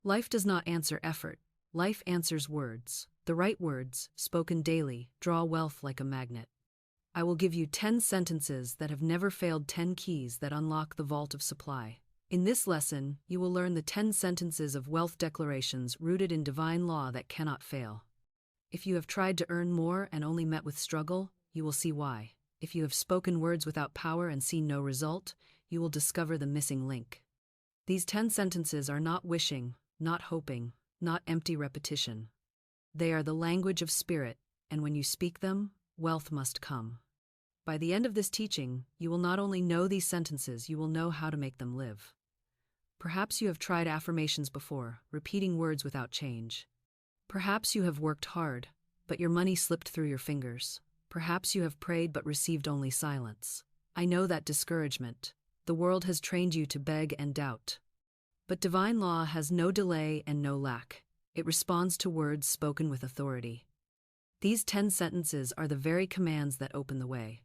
Life does not answer effort. Life answers words. The right words, spoken daily, draw wealth like a magnet. I will give you 10 sentences that have never failed, 10 keys that unlock the vault of supply. In this lesson, you will learn the 10 sentences of wealth declarations rooted in divine law that cannot fail. If you have tried to earn more and only met with struggle, you will see why. If you have spoken words without power and seen no result, you will discover the missing link. These 10 sentences are not wishing, not hoping, not empty repetition. They are the language of spirit, and when you speak them, wealth must come. By the end of this teaching, you will not only know these sentences, you will know how to make them live. Perhaps you have tried affirmations before, repeating words without change. Perhaps you have worked hard, but your money slipped through your fingers. Perhaps you have prayed but received only silence. I know that discouragement. The world has trained you to beg and doubt. But divine law has no delay and no lack. It responds to words spoken with authority. These 10 sentences are the very commands that open the way.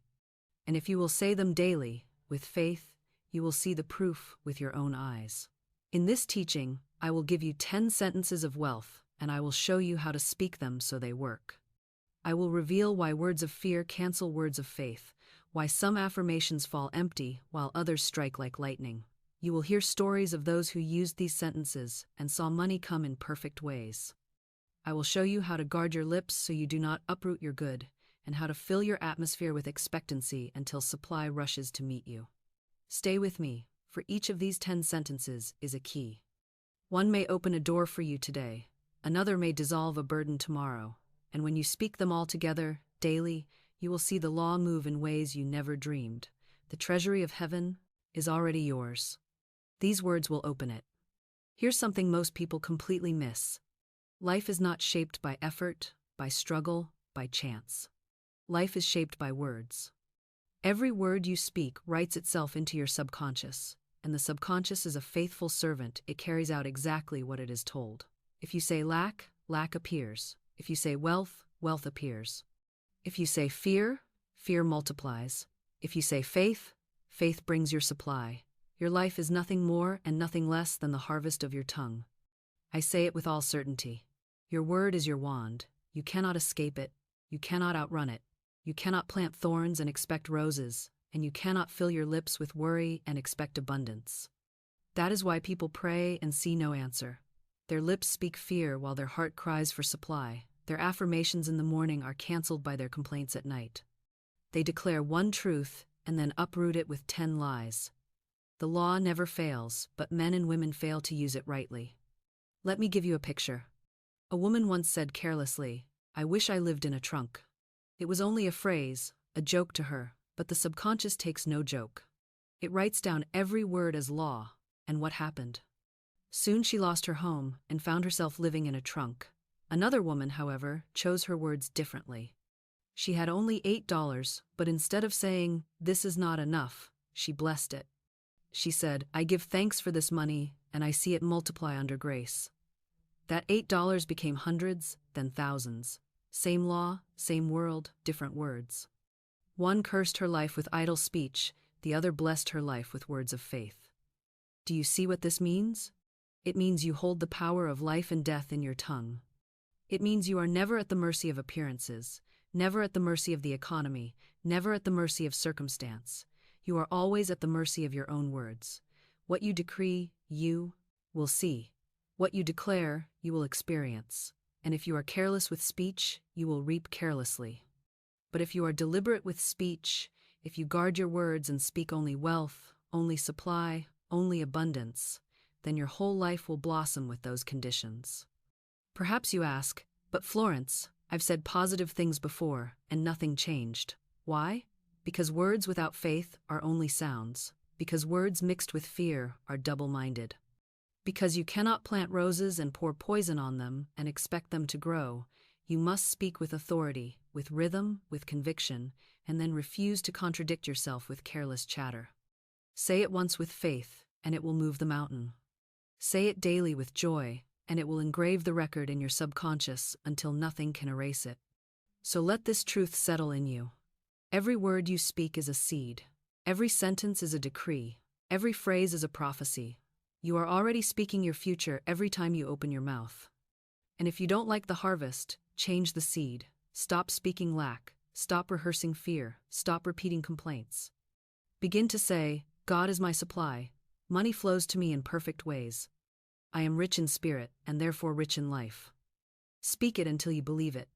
And if you will say them daily, with faith, you will see the proof with your own eyes. In this teaching, I will give you 10 sentences of wealth, and I will show you how to speak them so they work. I will reveal why words of fear cancel words of faith, why some affirmations fall empty while others strike like lightning. You will hear stories of those who used these sentences and saw money come in perfect ways. I will show you how to guard your lips so you do not uproot your good, and how to fill your atmosphere with expectancy until supply rushes to meet you. Stay with me, for each of these 10 sentences is a key. One may open a door for you today, another may dissolve a burden tomorrow, and when you speak them all together, daily, you will see the law move in ways you never dreamed. The treasury of heaven is already yours. These words will open it. Here's something most people completely miss. Life is not shaped by effort, by struggle, by chance. Life is shaped by words. Every word you speak writes itself into your subconscious, and the subconscious is a faithful servant. It carries out exactly what it is told. If you say lack, lack appears. If you say wealth, wealth appears. If you say fear, fear multiplies. If you say faith, faith brings your supply. Your life is nothing more and nothing less than the harvest of your tongue. I say it with all certainty. Your word is your wand. You cannot escape it. You cannot outrun it. You cannot plant thorns and expect roses, and you cannot fill your lips with worry and expect abundance. That is why people pray and see no answer. Their lips speak fear while their heart cries for supply. Their affirmations in the morning are canceled by their complaints at night. They declare one truth and then uproot it with 10 lies. The law never fails, but men and women fail to use it rightly. Let me give you a picture. A woman once said carelessly, "I wish I lived in a trunk." It was only a phrase, a joke to her, but the subconscious takes no joke. It writes down every word as law, and what happened? Soon she lost her home and found herself living in a trunk. Another woman, however, chose her words differently. She had only $8, but instead of saying, "This is not enough," she blessed it. She said, "I give thanks for this money, and I see it multiply under grace." That $8 became hundreds, then thousands. Same law, same world, different words. One cursed her life with idle speech, the other blessed her life with words of faith. Do you see what this means? It means you hold the power of life and death in your tongue. It means you are never at the mercy of appearances, never at the mercy of the economy, never at the mercy of circumstance. You are always at the mercy of your own words. What you decree, you will see. What you declare, you will experience. And if you are careless with speech, you will reap carelessly. But if you are deliberate with speech, if you guard your words and speak only wealth, only supply, only abundance, then your whole life will blossom with those conditions. Perhaps you ask, "But Florence, I've said positive things before, and nothing changed. Why?" Because words without faith are only sounds. Because words mixed with fear are double-minded. Because you cannot plant roses and pour poison on them and expect them to grow. You must speak with authority, with rhythm, with conviction, and then refuse to contradict yourself with careless chatter. Say it once with faith, and it will move the mountain. Say it daily with joy, and it will engrave the record in your subconscious until nothing can erase it. So let this truth settle in you. Every word you speak is a seed. Every sentence is a decree. Every phrase is a prophecy. You are already speaking your future every time you open your mouth. And if you don't like the harvest, change the seed. Stop speaking lack. Stop rehearsing fear. Stop repeating complaints. Begin to say, God is my supply. Money flows to me in perfect ways. I am rich in spirit and therefore rich in life. Speak it until you believe it.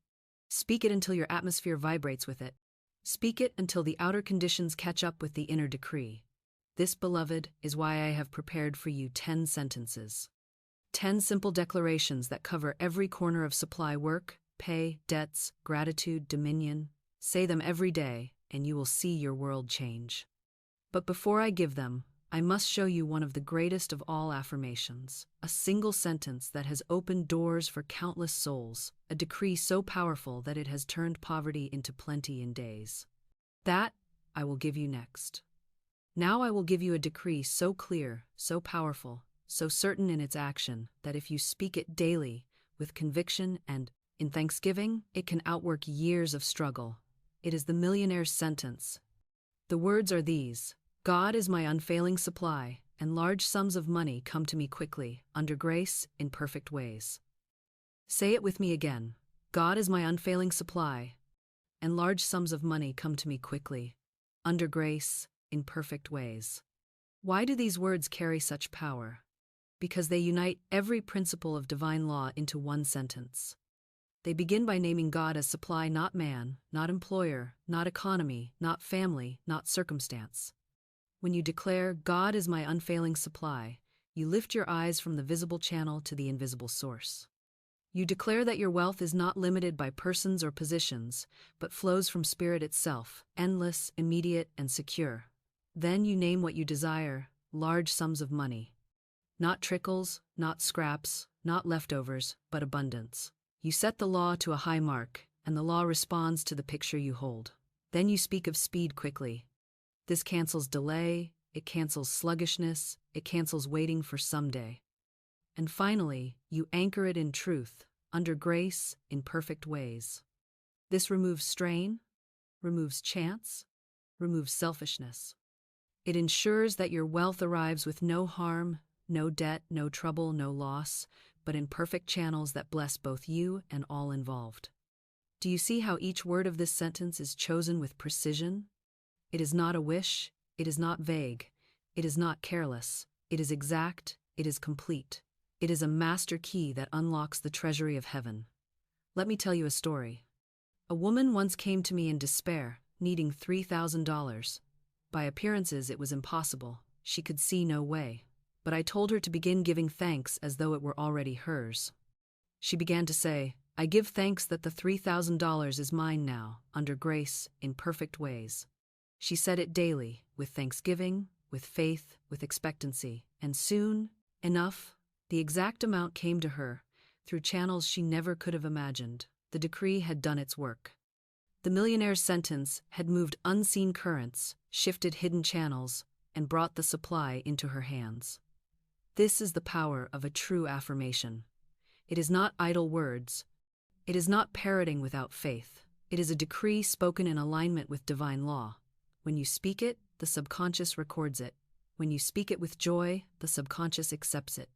Speak it until your atmosphere vibrates with it. Speak it until the outer conditions catch up with the inner decree. This, beloved, is why I have prepared for you 10 sentences. 10 simple declarations that cover every corner of supply, work, pay, debts, gratitude, dominion. Say them every day, and you will see your world change. But before I give them, I must show you one of the greatest of all affirmations, a single sentence that has opened doors for countless souls, a decree so powerful that it has turned poverty into plenty in days. That I will give you next. Now I will give you a decree so clear, so powerful, so certain in its action, that if you speak it daily, with conviction and in thanksgiving, it can outwork years of struggle. It is the millionaire's sentence. The words are these: God is my unfailing supply, and large sums of money come to me quickly, under grace, in perfect ways. Say it with me again. God is my unfailing supply, and large sums of money come to me quickly, under grace, in perfect ways. Why do these words carry such power? Because they unite every principle of divine law into one sentence. They begin by naming God as supply, not man, not employer, not economy, not family, not circumstance. When you declare, God is my unfailing supply, you lift your eyes from the visible channel to the invisible source. You declare that your wealth is not limited by persons or positions, but flows from spirit itself, endless, immediate, and secure. Then you name what you desire, large sums of money. Not trickles, not scraps, not leftovers, but abundance. You set the law to a high mark, and the law responds to the picture you hold. Then you speak of speed quickly. This cancels delay, it cancels sluggishness, it cancels waiting for someday. And finally, you anchor it in truth, under grace, in perfect ways. This removes strain, removes chance, removes selfishness. It ensures that your wealth arrives with no harm, no debt, no trouble, no loss, but in perfect channels that bless both you and all involved. Do you see how each word of this sentence is chosen with precision? It is not a wish, it is not vague, it is not careless, it is exact, it is complete. It is a master key that unlocks the treasury of heaven. Let me tell you a story. A woman once came to me in despair, needing $3,000. By appearances, it was impossible. She could see no way. But I told her to begin giving thanks as though it were already hers. She began to say, I give thanks that the $3,000 is mine now, under grace, in perfect ways. She said it daily, with thanksgiving, with faith, with expectancy, and soon, enough, the exact amount came to her, through channels she never could have imagined. The decree had done its work. The millionaire's sentence had moved unseen currents, shifted hidden channels, and brought the supply into her hands. This is the power of a true affirmation. It is not idle words. It is not parroting without faith. It is a decree spoken in alignment with divine law. When you speak it, the subconscious records it. When you speak it with joy, the subconscious accepts it.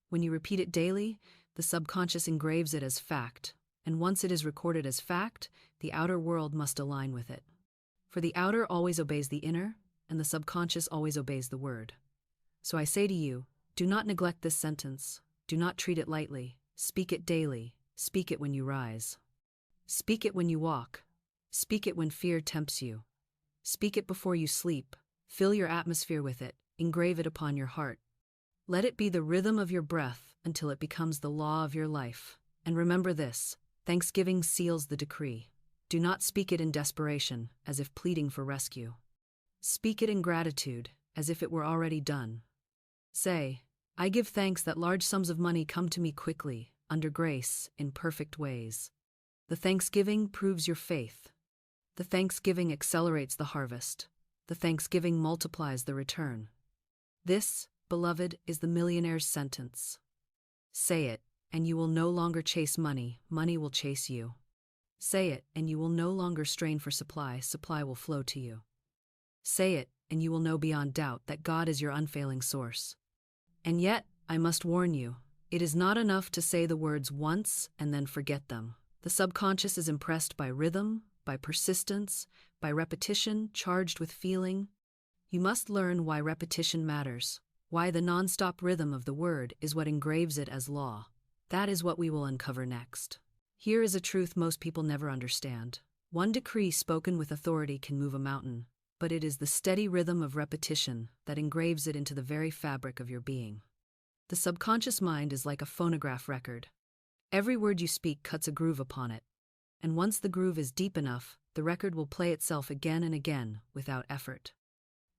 When you repeat it daily, the subconscious engraves it as fact. And once it is recorded as fact, the outer world must align with it. For the outer always obeys the inner, and the subconscious always obeys the word. So I say to you, do not neglect this sentence. Do not treat it lightly. Speak it daily. Speak it when you rise. Speak it when you walk. Speak it when fear tempts you. Speak it before you sleep. Fill your atmosphere with it. Engrave it upon your heart. Let it be the rhythm of your breath until it becomes the law of your life. And remember this, thanksgiving seals the decree. Do not speak it in desperation, as if pleading for rescue. Speak it in gratitude, as if it were already done. Say, I give thanks that large sums of money come to me quickly, under grace, in perfect ways. The thanksgiving proves your faith. The thanksgiving accelerates the harvest. The thanksgiving multiplies the return. This, beloved, is the millionaire's sentence. Say it, and you will no longer chase money. Money will chase you. Say it, and you will no longer strain for supply. Supply will flow to you. Say it, and you will know beyond doubt that God is your unfailing source. And yet, I must warn you, it is not enough to say the words once and then forget them. The subconscious is impressed by rhythm, by persistence, by repetition charged with feeling. You must learn why repetition matters, why the non-stop rhythm of the word is what engraves it as law. That is what we will uncover next. Here is a truth most people never understand. One decree spoken with authority can move a mountain, but it is the steady rhythm of repetition that engraves it into the very fabric of your being. The subconscious mind is like a phonograph record. Every word you speak cuts a groove upon it, and once the groove is deep enough, the record will play itself again and again without effort.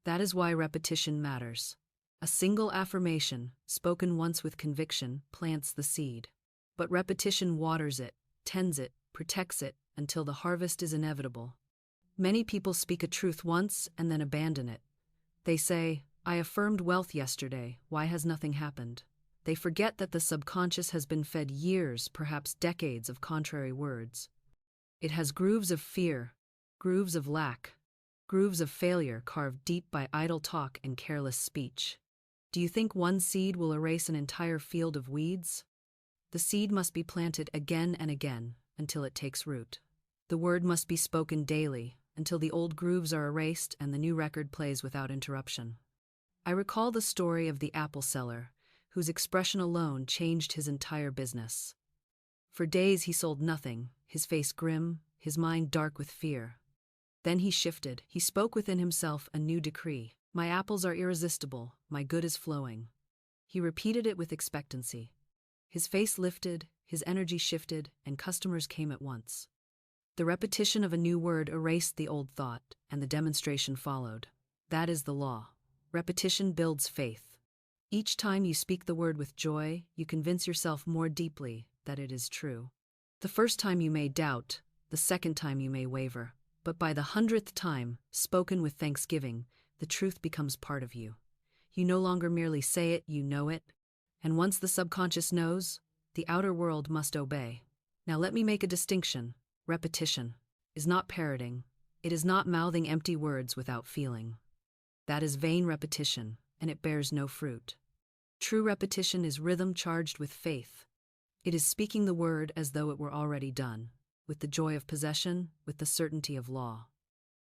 That is why repetition matters. A single affirmation, spoken once with conviction, plants the seed. But repetition waters it, tends it, protects it, until the harvest is inevitable. Many people speak a truth once and then abandon it. They say, "I affirmed wealth yesterday, why has nothing happened?" They forget that the subconscious has been fed years, perhaps decades, of contrary words. It has grooves of fear, grooves of lack, grooves of failure carved deep by idle talk and careless speech. Do you think one seed will erase an entire field of weeds? The seed must be planted again and again until it takes root. The word must be spoken daily until the old grooves are erased and the new record plays without interruption. I recall the story of the apple seller, whose expression alone changed his entire business. For days he sold nothing, his face grim, his mind dark with fear. Then he shifted. He spoke within himself a new decree. "My apples are irresistible, my good is flowing." He repeated it with expectancy. His face lifted, his energy shifted, and customers came at once. The repetition of a new word erased the old thought, and the demonstration followed. That is the law. Repetition builds faith. Each time you speak the word with joy, you convince yourself more deeply that it is true. The first time you may doubt, the second time you may waver, but by the 100th time, spoken with thanksgiving, the truth becomes part of you. You no longer merely say it, you know it. And once the subconscious knows, the outer world must obey. Now let me make a distinction. Repetition is not parroting. It is not mouthing empty words without feeling. That is vain repetition, and it bears no fruit. True repetition is rhythm charged with faith. It is speaking the word as though it were already done, with the joy of possession, with the certainty of law.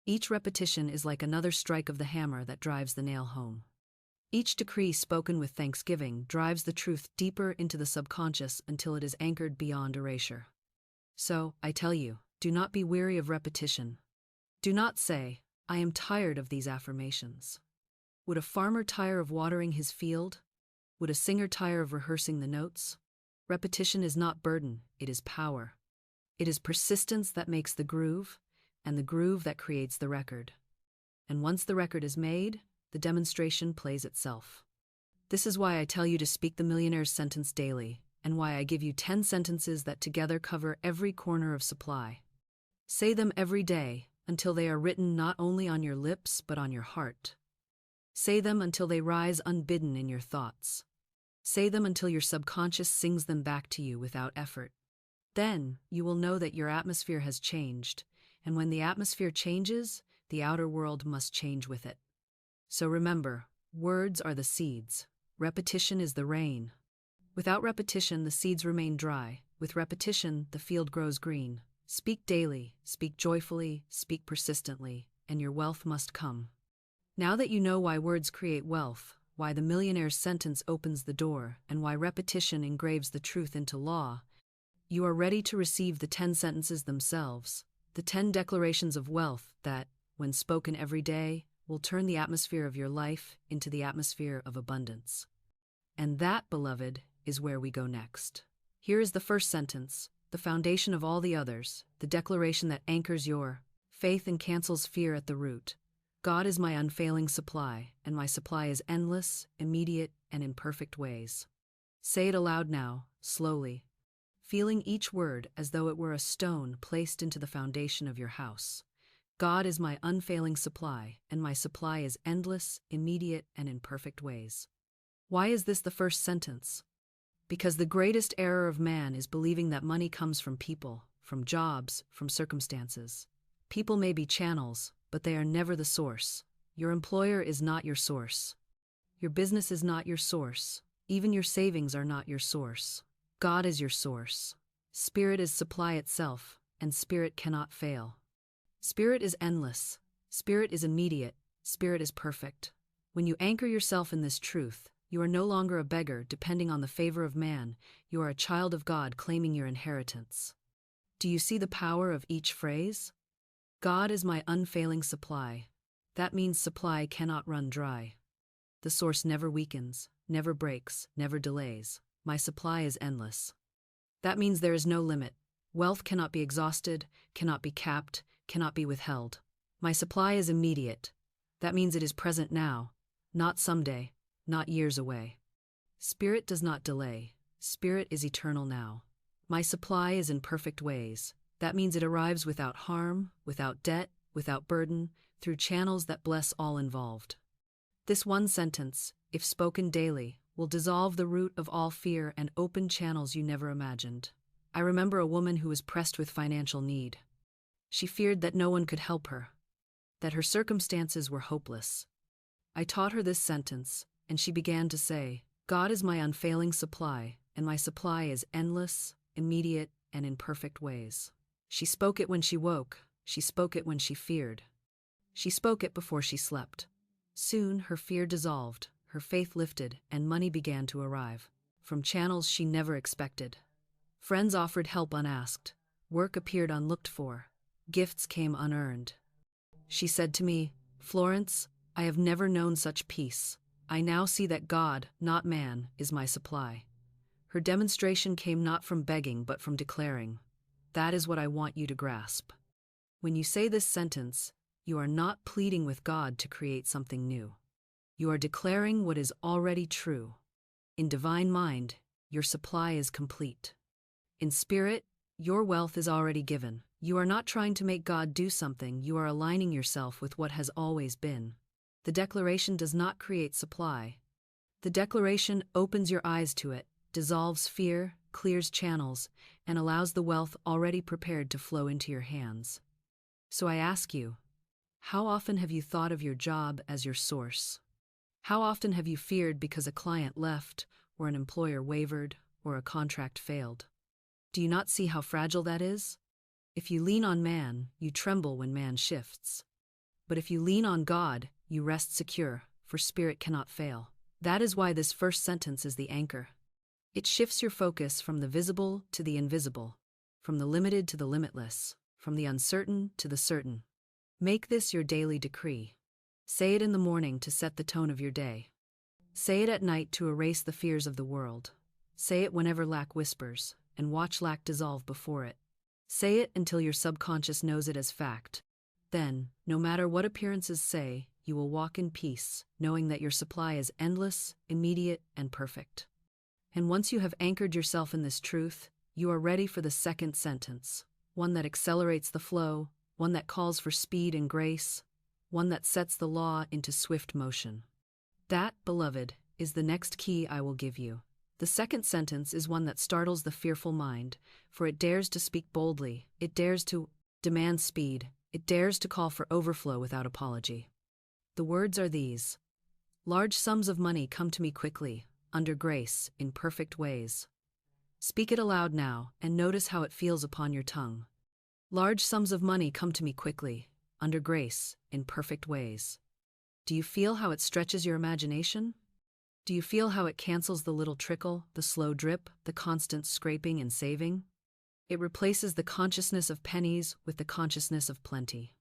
Each repetition is like another strike of the hammer that drives the nail home. Each decree spoken with thanksgiving drives the truth deeper into the subconscious until it is anchored beyond erasure. So, I tell you, do not be weary of repetition. Do not say, "I am tired of these affirmations." Would a farmer tire of watering his field? Would a singer tire of rehearsing the notes? Repetition is not burden, it is power. It is persistence that makes the groove, and the groove that creates the record. And once the record is made, the demonstration plays itself. This is why I tell you to speak the millionaire's sentence daily, and why I give you 10 sentences that together cover every corner of supply. Say them every day, until they are written not only on your lips but on your heart. Say them until they rise unbidden in your thoughts. Say them until your subconscious sings them back to you without effort. Then, you will know that your atmosphere has changed, and when the atmosphere changes, the outer world must change with it. So remember, words are the seeds. Repetition is the rain. Without repetition, the seeds remain dry. With repetition, the field grows green. Speak daily, speak joyfully, speak persistently, and your wealth must come. Now that you know why words create wealth, why the millionaire's sentence opens the door, and why repetition engraves the truth into law, you are ready to receive the 10 sentences themselves, the 10 declarations of wealth that, when spoken every day, will turn the atmosphere of your life into the atmosphere of abundance. And that, beloved, is where we go next. Here is the first sentence, the foundation of all the others, the declaration that anchors your faith and cancels fear at the root. God is my unfailing supply, and my supply is endless, immediate, and in perfect ways. Say it aloud now, slowly, feeling each word as though it were a stone placed into the foundation of your house. God is my unfailing supply, and my supply is endless, immediate, and in perfect ways. Why is this the first sentence? Because the greatest error of man is believing that money comes from people, from jobs, from circumstances. People may be channels, but they are never the source. Your employer is not your source. Your business is not your source. Even your savings are not your source. God is your source. Spirit is supply itself, and Spirit cannot fail. Spirit is endless. Spirit is immediate. Spirit is perfect. When you anchor yourself in this truth, you are no longer a beggar depending on the favor of man, you are a child of God claiming your inheritance. Do you see the power of each phrase? God is my unfailing supply. That means supply cannot run dry. The source never weakens, never breaks, never delays. My supply is endless. That means there is no limit. Wealth cannot be exhausted, cannot be capped, cannot be withheld. My supply is immediate. That means it is present now, not someday, not years away. Spirit does not delay. Spirit is eternal now. My supply is in perfect ways. That means it arrives without harm, without debt, without burden, through channels that bless all involved. This one sentence, if spoken daily, will dissolve the root of all fear and open channels you never imagined. I remember a woman who was pressed with financial need. She feared that no one could help her, that her circumstances were hopeless. I taught her this sentence, and she began to say, God is my unfailing supply, and my supply is endless, immediate, and in perfect ways. She spoke it when she woke. She spoke it when she feared. She spoke it before she slept. Soon her fear dissolved, her faith lifted, and money began to arrive, from channels she never expected. Friends offered help unasked. Work appeared unlooked for. Gifts came unearned. She said to me, Florence, I have never known such peace. I now see that God, not man, is my supply. Her demonstration came not from begging but from declaring. That is what I want you to grasp. When you say this sentence, you are not pleading with God to create something new. You are declaring what is already true. In divine mind, your supply is complete. In spirit, your wealth is already given. You are not trying to make God do something, you are aligning yourself with what has always been. The declaration does not create supply. The declaration opens your eyes to it, dissolves fear, clears channels, and allows the wealth already prepared to flow into your hands. So I ask you, how often have you thought of your job as your source? How often have you feared because a client left, or an employer wavered, or a contract failed? Do you not see how fragile that is? If you lean on man, you tremble when man shifts. But if you lean on God, you rest secure, for spirit cannot fail. That is why this first sentence is the anchor. It shifts your focus from the visible to the invisible, from the limited to the limitless, from the uncertain to the certain. Make this your daily decree. Say it in the morning to set the tone of your day. Say it at night to erase the fears of the world. Say it whenever lack whispers, and watch lack dissolve before it. Say it until your subconscious knows it as fact. Then, no matter what appearances say, you will walk in peace, knowing that your supply is endless, immediate, and perfect. And once you have anchored yourself in this truth, you are ready for the second sentence, one that accelerates the flow, one that calls for speed and grace, one that sets the law into swift motion. That, beloved, is the next key I will give you. The second sentence is one that startles the fearful mind, for it dares to speak boldly, it dares to demand speed, it dares to call for overflow without apology. The words are these: large sums of money come to me quickly, under grace, in perfect ways. Speak it aloud now, and notice how it feels upon your tongue. Large sums of money come to me quickly, under grace, in perfect ways. Do you feel how it stretches your imagination? Do you feel how it cancels the little trickle, the slow drip, the constant scraping and saving? It replaces the consciousness of pennies with the consciousness of plenty.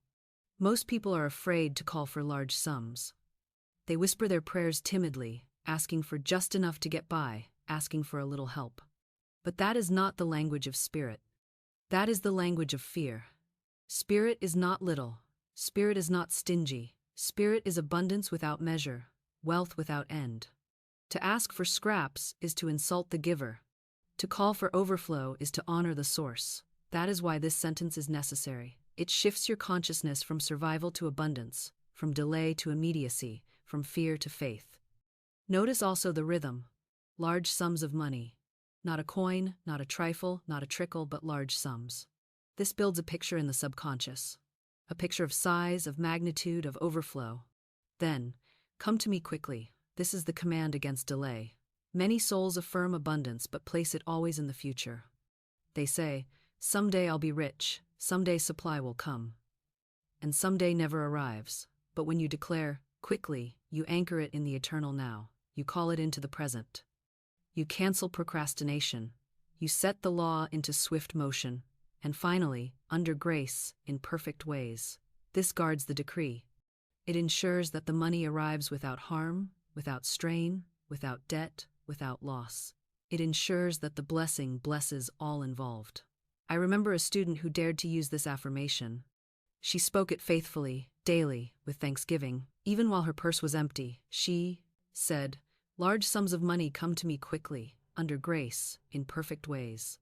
Most people are afraid to call for large sums. They whisper their prayers timidly, asking for just enough to get by, asking for a little help. But that is not the language of spirit. That is the language of fear. Spirit is not little. Spirit is not stingy. Spirit is abundance without measure, wealth without end. To ask for scraps is to insult the giver. To call for overflow is to honor the source. That is why this sentence is necessary. It shifts your consciousness from survival to abundance, from delay to immediacy, from fear to faith. Notice also the rhythm. Large sums of money. Not a coin, not a trifle, not a trickle, but large sums. This builds a picture in the subconscious. A picture of size, of magnitude, of overflow. Then, come to me quickly. This is the command against delay. Many souls affirm abundance but place it always in the future. They say, "Someday I'll be rich, someday supply will come." And someday never arrives. But when you declare, "Quickly," you anchor it in the eternal now. You call it into the present. You cancel procrastination. You set the law into swift motion. And finally, under grace, in perfect ways. This guards the decree. It ensures that the money arrives without harm, without strain, without debt, without loss. It ensures that the blessing blesses all involved. I remember a student who dared to use this affirmation. She spoke it faithfully, daily, with thanksgiving. Even while her purse was empty, she said, "Large sums of money come to me quickly, under grace, in perfect ways."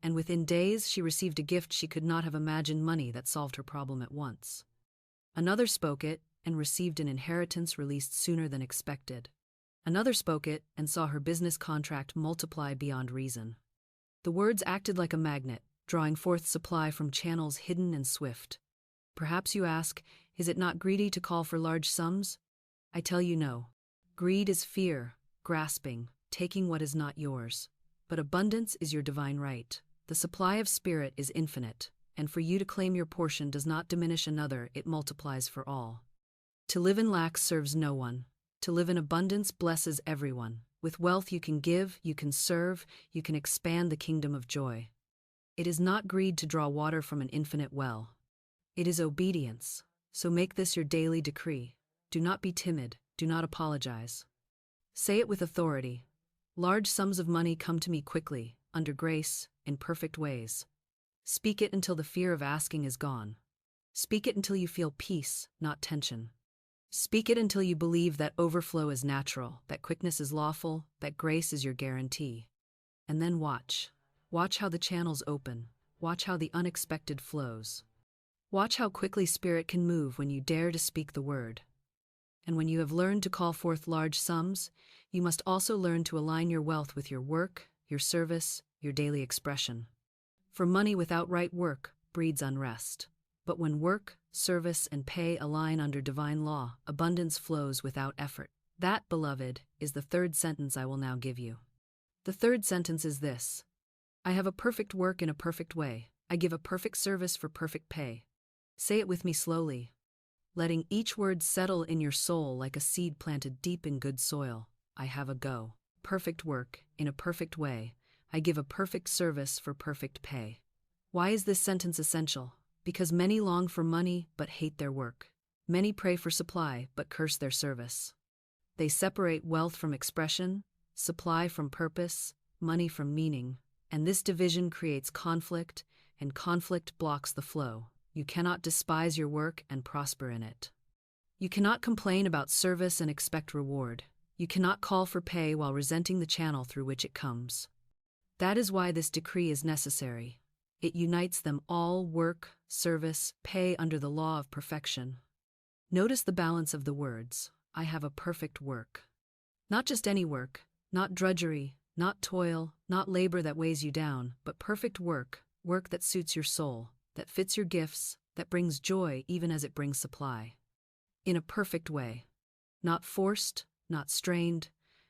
And within days she received a gift she could not have imagined, money that solved her problem at once. Another spoke it and received an inheritance released sooner than expected. Another spoke it and saw her business contract multiply beyond reason. The words acted like a magnet, drawing forth supply from channels hidden and swift. Perhaps you ask, is it not greedy to call for large sums? I tell you no. Greed is fear, grasping, taking what is not yours. But abundance is your divine right. The supply of spirit is infinite, and for you to claim your portion does not diminish another, it multiplies for all. To live in lack serves no one. To live in abundance blesses everyone. With wealth you can give, you can serve, you can expand the kingdom of joy. It is not greed to draw water from an infinite well. It is obedience. So make this your daily decree. Do not be timid, do not apologize. Say it with authority. Large sums of money come to me quickly, under grace, in perfect ways. Speak it until the fear of asking is gone. Speak it until you feel peace, not tension. Speak it until you believe that overflow is natural, that quickness is lawful, that grace is your guarantee. And then watch. Watch how the channels open. Watch how the unexpected flows. Watch how quickly spirit can move when you dare to speak the word. And when you have learned to call forth large sums, you must also learn to align your wealth with your work, your service, your daily expression. For money without right work breeds unrest. But when work, service, and pay align under divine law, abundance flows without effort. That, beloved, is the third sentence I will now give you. The third sentence is this: I have a perfect work in a perfect way. I give a perfect service for perfect pay. Say it with me slowly, letting each word settle in your soul like a seed planted deep in good soil. I have a perfect work in a perfect way. I give a perfect service for perfect pay. Why is this sentence essential? Because many long for money but hate their work. Many pray for supply but curse their service. They separate wealth from expression, supply from purpose, money from meaning, and this division creates conflict, and conflict blocks the flow. You cannot despise your work and prosper in it. You cannot complain about service and expect reward. You cannot call for pay while resenting the channel through which it comes. That is why this decree is necessary. It unites them all: work, service, pay under the law of perfection. Notice the balance of the words. I have a perfect work. Not just any work, not drudgery, not toil, not labor that weighs you down, but perfect work, work that suits your soul, that fits your gifts, that brings joy even as it brings supply. In a perfect way. Not forced, not strained,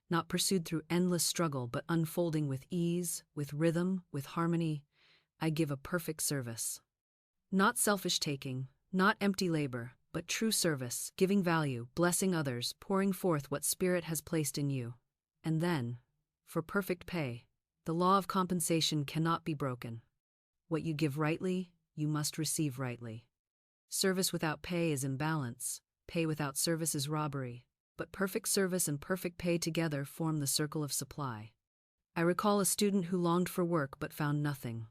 not pursued through endless struggle, but unfolding with ease, with rhythm, with harmony. I give a perfect service. Not selfish taking, not empty labor, but true service, giving value, blessing others, pouring forth what Spirit has placed in you. And then, for perfect pay, the law of compensation cannot be broken. What you give rightly, you must receive rightly. Service without pay is imbalance, pay without service is robbery, but perfect service and perfect pay together form the circle of supply. I recall a student who longed for work but found nothing.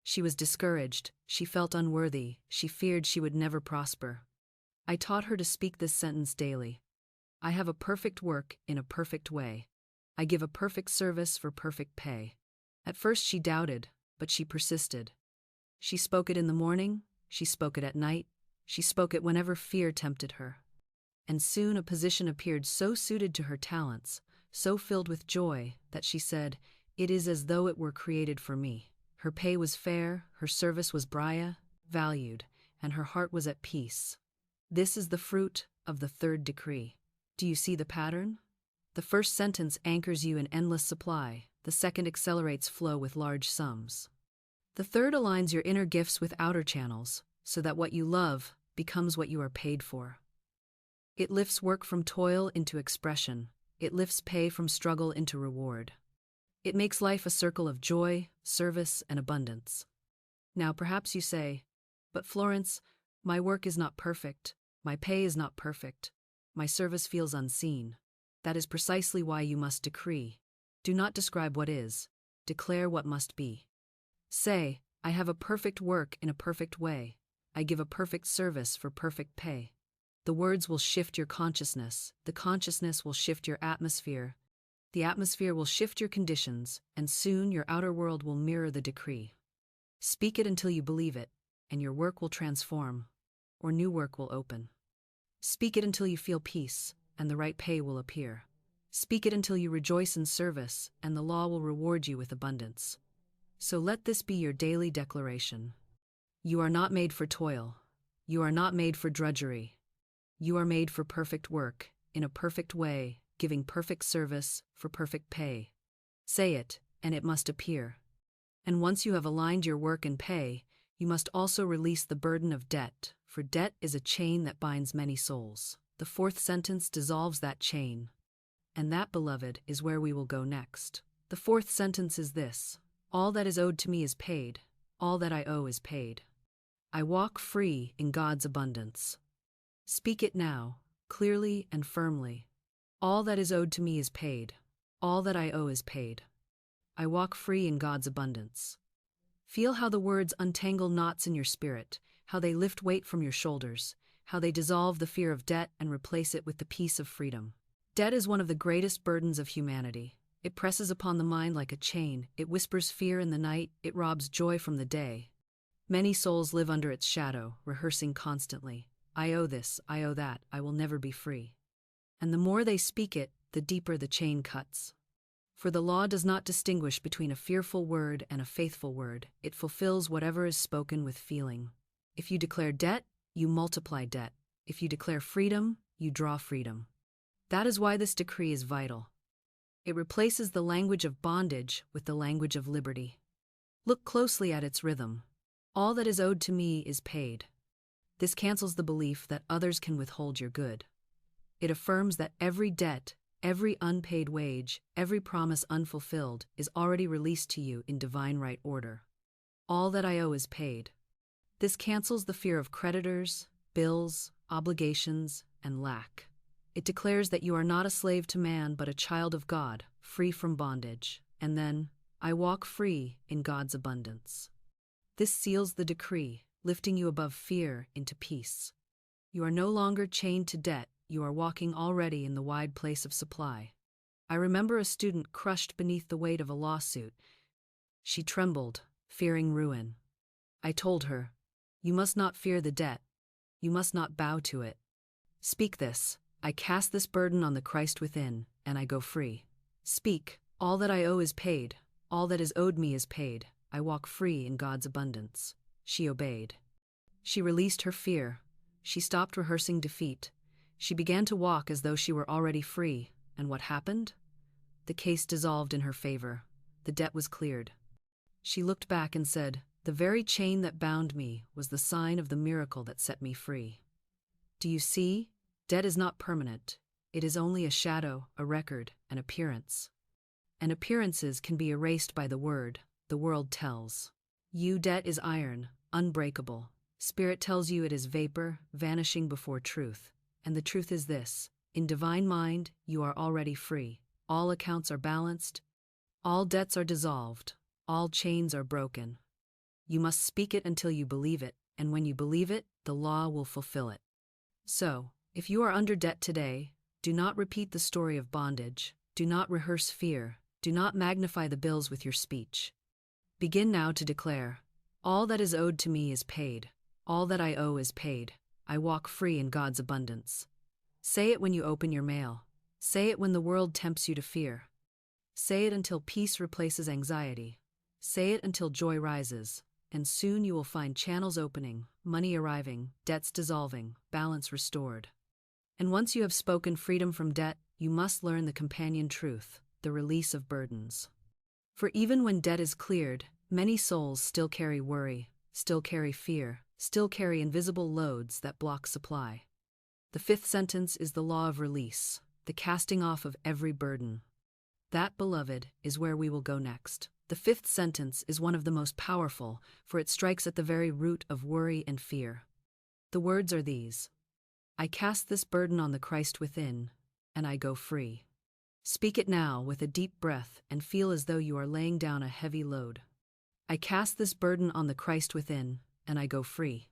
She was discouraged, she felt unworthy, she feared she would never prosper. I taught her to speak this sentence daily. I have a perfect work in a perfect way. I give a perfect service for perfect pay. At first she doubted, but she persisted. She spoke it in the morning, she spoke it at night, she spoke it whenever fear tempted her. And soon a position appeared so suited to her talents, so filled with joy, that she said, "It is as though it were created for me." Her pay was fair, her service was valued, and her heart was at peace. This is the fruit of the third decree. Do you see the pattern? The first sentence anchors you in endless supply, the second accelerates flow with large sums. The third aligns your inner gifts with outer channels, so that what you love becomes what you are paid for. It lifts work from toil into expression. It lifts pay from struggle into reward. It makes life a circle of joy, service, and abundance. Now perhaps you say, "But Florence, my work is not perfect, my pay is not perfect, my service feels unseen." That is precisely why you must decree. Do not describe what is, declare what must be. Say, "I have a perfect work in a perfect way. I give a perfect service for perfect pay." The words will shift your consciousness, the consciousness will shift your atmosphere, the atmosphere will shift your conditions, and soon your outer world will mirror the decree. Speak it until you believe it, and your work will transform, or new work will open. Speak it until you feel peace, and the right pay will appear. Speak it until you rejoice in service, and the law will reward you with abundance. So let this be your daily declaration. You are not made for toil. You are not made for drudgery. You are made for perfect work, in a perfect way, giving perfect service for perfect pay. Say it, and it must appear. And once you have aligned your work and pay, you must also release the burden of debt, for debt is a chain that binds many souls. The fourth sentence dissolves that chain. And that, beloved, is where we will go next. The fourth sentence is this: all that is owed to me is paid. All that I owe is paid. I walk free in God's abundance. Speak it now, clearly and firmly. All that is owed to me is paid. All that I owe is paid. I walk free in God's abundance. Feel how the words untangle knots in your spirit, how they lift weight from your shoulders, how they dissolve the fear of debt and replace it with the peace of freedom. Debt is one of the greatest burdens of humanity. It presses upon the mind like a chain, it whispers fear in the night, it robs joy from the day. Many souls live under its shadow, rehearsing constantly, "I owe this, I owe that, I will never be free." And the more they speak it, the deeper the chain cuts. For the law does not distinguish between a fearful word and a faithful word, it fulfills whatever is spoken with feeling. If you declare debt, you multiply debt. If you declare freedom, you draw freedom. That is why this decree is vital. It replaces the language of bondage with the language of liberty. Look closely at its rhythm. All that is owed to me is paid. This cancels the belief that others can withhold your good. It affirms that every debt, every unpaid wage, every promise unfulfilled is already released to you in divine right order. All that I owe is paid. This cancels the fear of creditors, bills, obligations, and lack. It declares that you are not a slave to man but a child of God, free from bondage. And then, I walk free in God's abundance. This seals the decree, lifting you above fear into peace. You are no longer chained to debt, you are walking already in the wide place of supply. I remember a student crushed beneath the weight of a lawsuit. She trembled, fearing ruin. I told her, "You must not fear the debt. You must not bow to it. Speak this: I cast this burden on the Christ within, and I go free. Speak, all that I owe is paid, all that is owed me is paid. I walk free in God's abundance." She obeyed. She released her fear. She stopped rehearsing defeat. She began to walk as though she were already free, and what happened? The case dissolved in her favor. The debt was cleared. She looked back and said, "The very chain that bound me was the sign of the miracle that set me free." Do you see? Debt is not permanent. It is only a shadow, a record, an appearance. And appearances can be erased by the word, the world tells. You, debt is iron, unbreakable. Spirit tells you it is vapor, vanishing before truth. And the truth is this: in divine mind, you are already free. All accounts are balanced. All debts are dissolved. All chains are broken. You must speak it until you believe it, and when you believe it, the law will fulfill it. So, if you are under debt today, do not repeat the story of bondage. Do not rehearse fear. Do not magnify the bills with your speech. Begin now to declare, "All that is owed to me is paid. All that I owe is paid. I walk free in God's abundance." Say it when you open your mail. Say it when the world tempts you to fear. Say it until peace replaces anxiety. Say it until joy rises, and soon you will find channels opening, money arriving, debts dissolving, balance restored. And once you have spoken freedom from debt, you must learn the companion truth, the release of burdens. For even when debt is cleared, many souls still carry worry, still carry fear, still carry invisible loads that block supply. The fifth sentence is the law of release, the casting off of every burden. That, beloved, is where we will go next. The fifth sentence is one of the most powerful, for it strikes at the very root of worry and fear. The words are these: I cast this burden on the Christ within, and I go free. Speak it now with a deep breath and feel as though you are laying down a heavy load. I cast this burden on the Christ within, and I go free.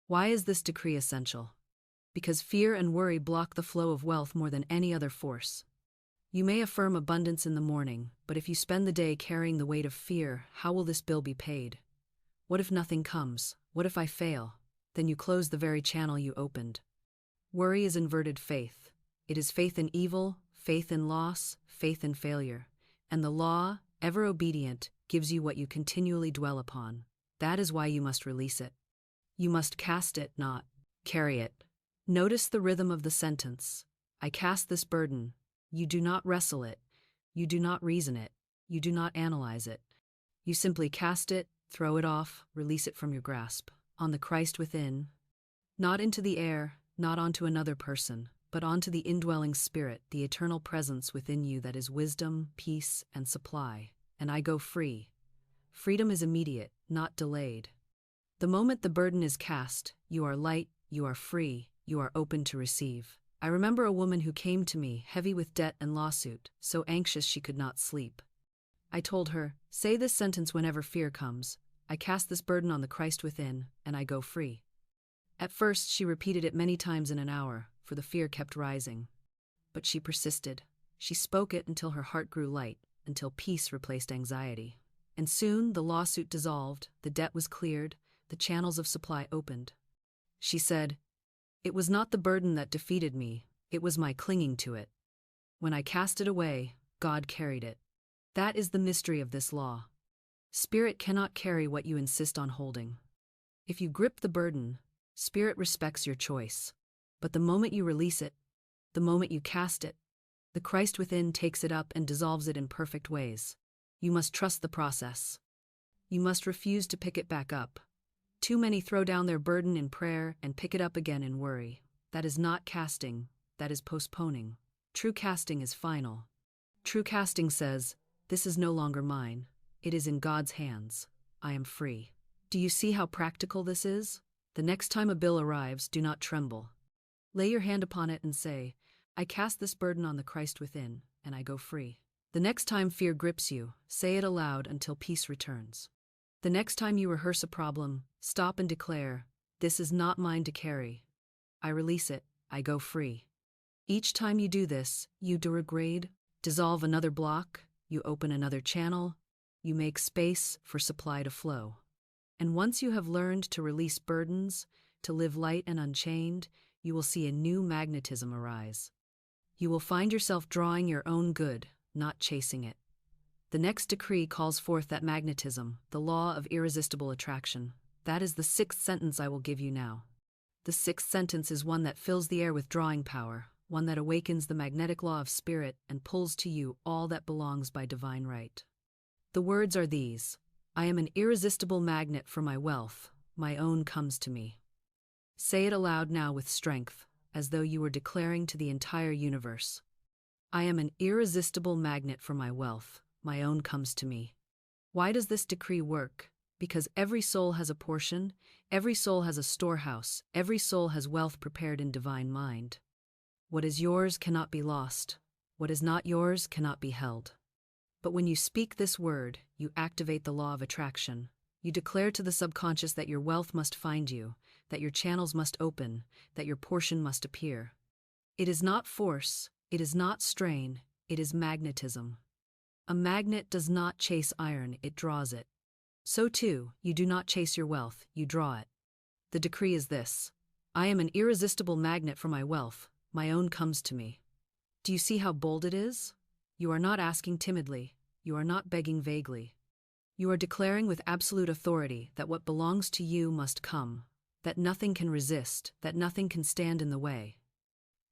Why is this decree essential? Because fear and worry block the flow of wealth more than any other force. You may affirm abundance in the morning, but if you spend the day carrying the weight of fear, how will this bill be paid? What if nothing comes? What if I fail? Then you close the very channel you opened. Worry is inverted faith. It is faith in evil, faith in loss, faith in failure. And the law, ever obedient, gives you what you continually dwell upon. That is why you must release it. You must cast it, not carry it. Notice the rhythm of the sentence. I cast this burden. You do not wrestle it. You do not reason it. You do not analyze it. You simply cast it, throw it off, release it from your grasp, on the Christ within. Not into the air, not onto another person, but onto the indwelling spirit, the eternal presence within you that is wisdom, peace, and supply. And I go free. Freedom is immediate, not delayed. The moment the burden is cast, you are light, you are free, you are open to receive. I remember a woman who came to me, heavy with debt and lawsuit, so anxious she could not sleep. I told her, say this sentence whenever fear comes. I cast this burden on the Christ within, and I go free. At first she repeated it many times in an hour, for the fear kept rising. But she persisted. She spoke it until her heart grew light, until peace replaced anxiety. And soon the lawsuit dissolved, the debt was cleared, the channels of supply opened. She said, it was not the burden that defeated me, it was my clinging to it. When I cast it away, God carried it. That is the mystery of this law. Spirit cannot carry what you insist on holding. If you grip the burden, Spirit respects your choice. But the moment you release it, the moment you cast it, the Christ within takes it up and dissolves it in perfect ways. You must trust the process. You must refuse to pick it back up. Too many throw down their burden in prayer and pick it up again in worry. That is not casting, that is postponing. True casting is final. True casting says, this is no longer mine. It is in God's hands. I am free. Do you see how practical this is? The next time a bill arrives, do not tremble. Lay your hand upon it and say, I cast this burden on the Christ within, and I go free. The next time fear grips you, say it aloud until peace returns. The next time you rehearse a problem, stop and declare, this is not mine to carry. I release it, I go free. Each time you do this, you degrade, dissolve another block, you open another channel, you make space for supply to flow. And once you have learned to release burdens, to live light and unchained, you will see a new magnetism arise. You will find yourself drawing your own good, not chasing it. The next decree calls forth that magnetism, the law of irresistible attraction. That is the sixth sentence I will give you now. The sixth sentence is one that fills the air with drawing power, one that awakens the magnetic law of spirit and pulls to you all that belongs by divine right. The words are these: I am an irresistible magnet for my wealth, my own comes to me. Say it aloud now with strength, as though you were declaring to the entire universe. I am an irresistible magnet for my wealth, my own comes to me. Why does this decree work? Because every soul has a portion, every soul has a storehouse, every soul has wealth prepared in divine mind. What is yours cannot be lost. What is not yours cannot be held. But when you speak this word, you activate the law of attraction. You declare to the subconscious that your wealth must find you, that your channels must open, that your portion must appear. It is not force, it is not strain, it is magnetism. A magnet does not chase iron, it draws it. So too, you do not chase your wealth, you draw it. The decree is this: I am an irresistible magnet for my wealth, my own comes to me. Do you see how bold it is? You are not asking timidly, you are not begging vaguely. You are declaring with absolute authority that what belongs to you must come, that nothing can resist, that nothing can stand in the way.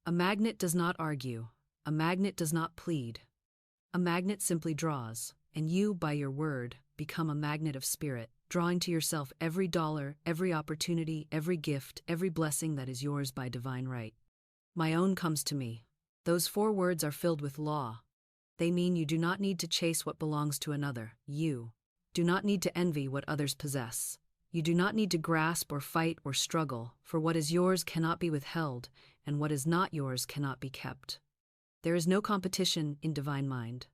A magnet does not argue. A A magnet does not plead. A magnet simply draws, and you, by your word, become a magnet of spirit, drawing to yourself every dollar, every opportunity, every gift, every blessing that is yours by divine right. My own comes to me. Those 4 words are filled with law. They mean you do not need to chase what belongs to another. You do not need to envy what others possess. You do not need to grasp or fight or struggle, for what is yours cannot be withheld, and what is not yours cannot be kept. There is no competition in divine mind.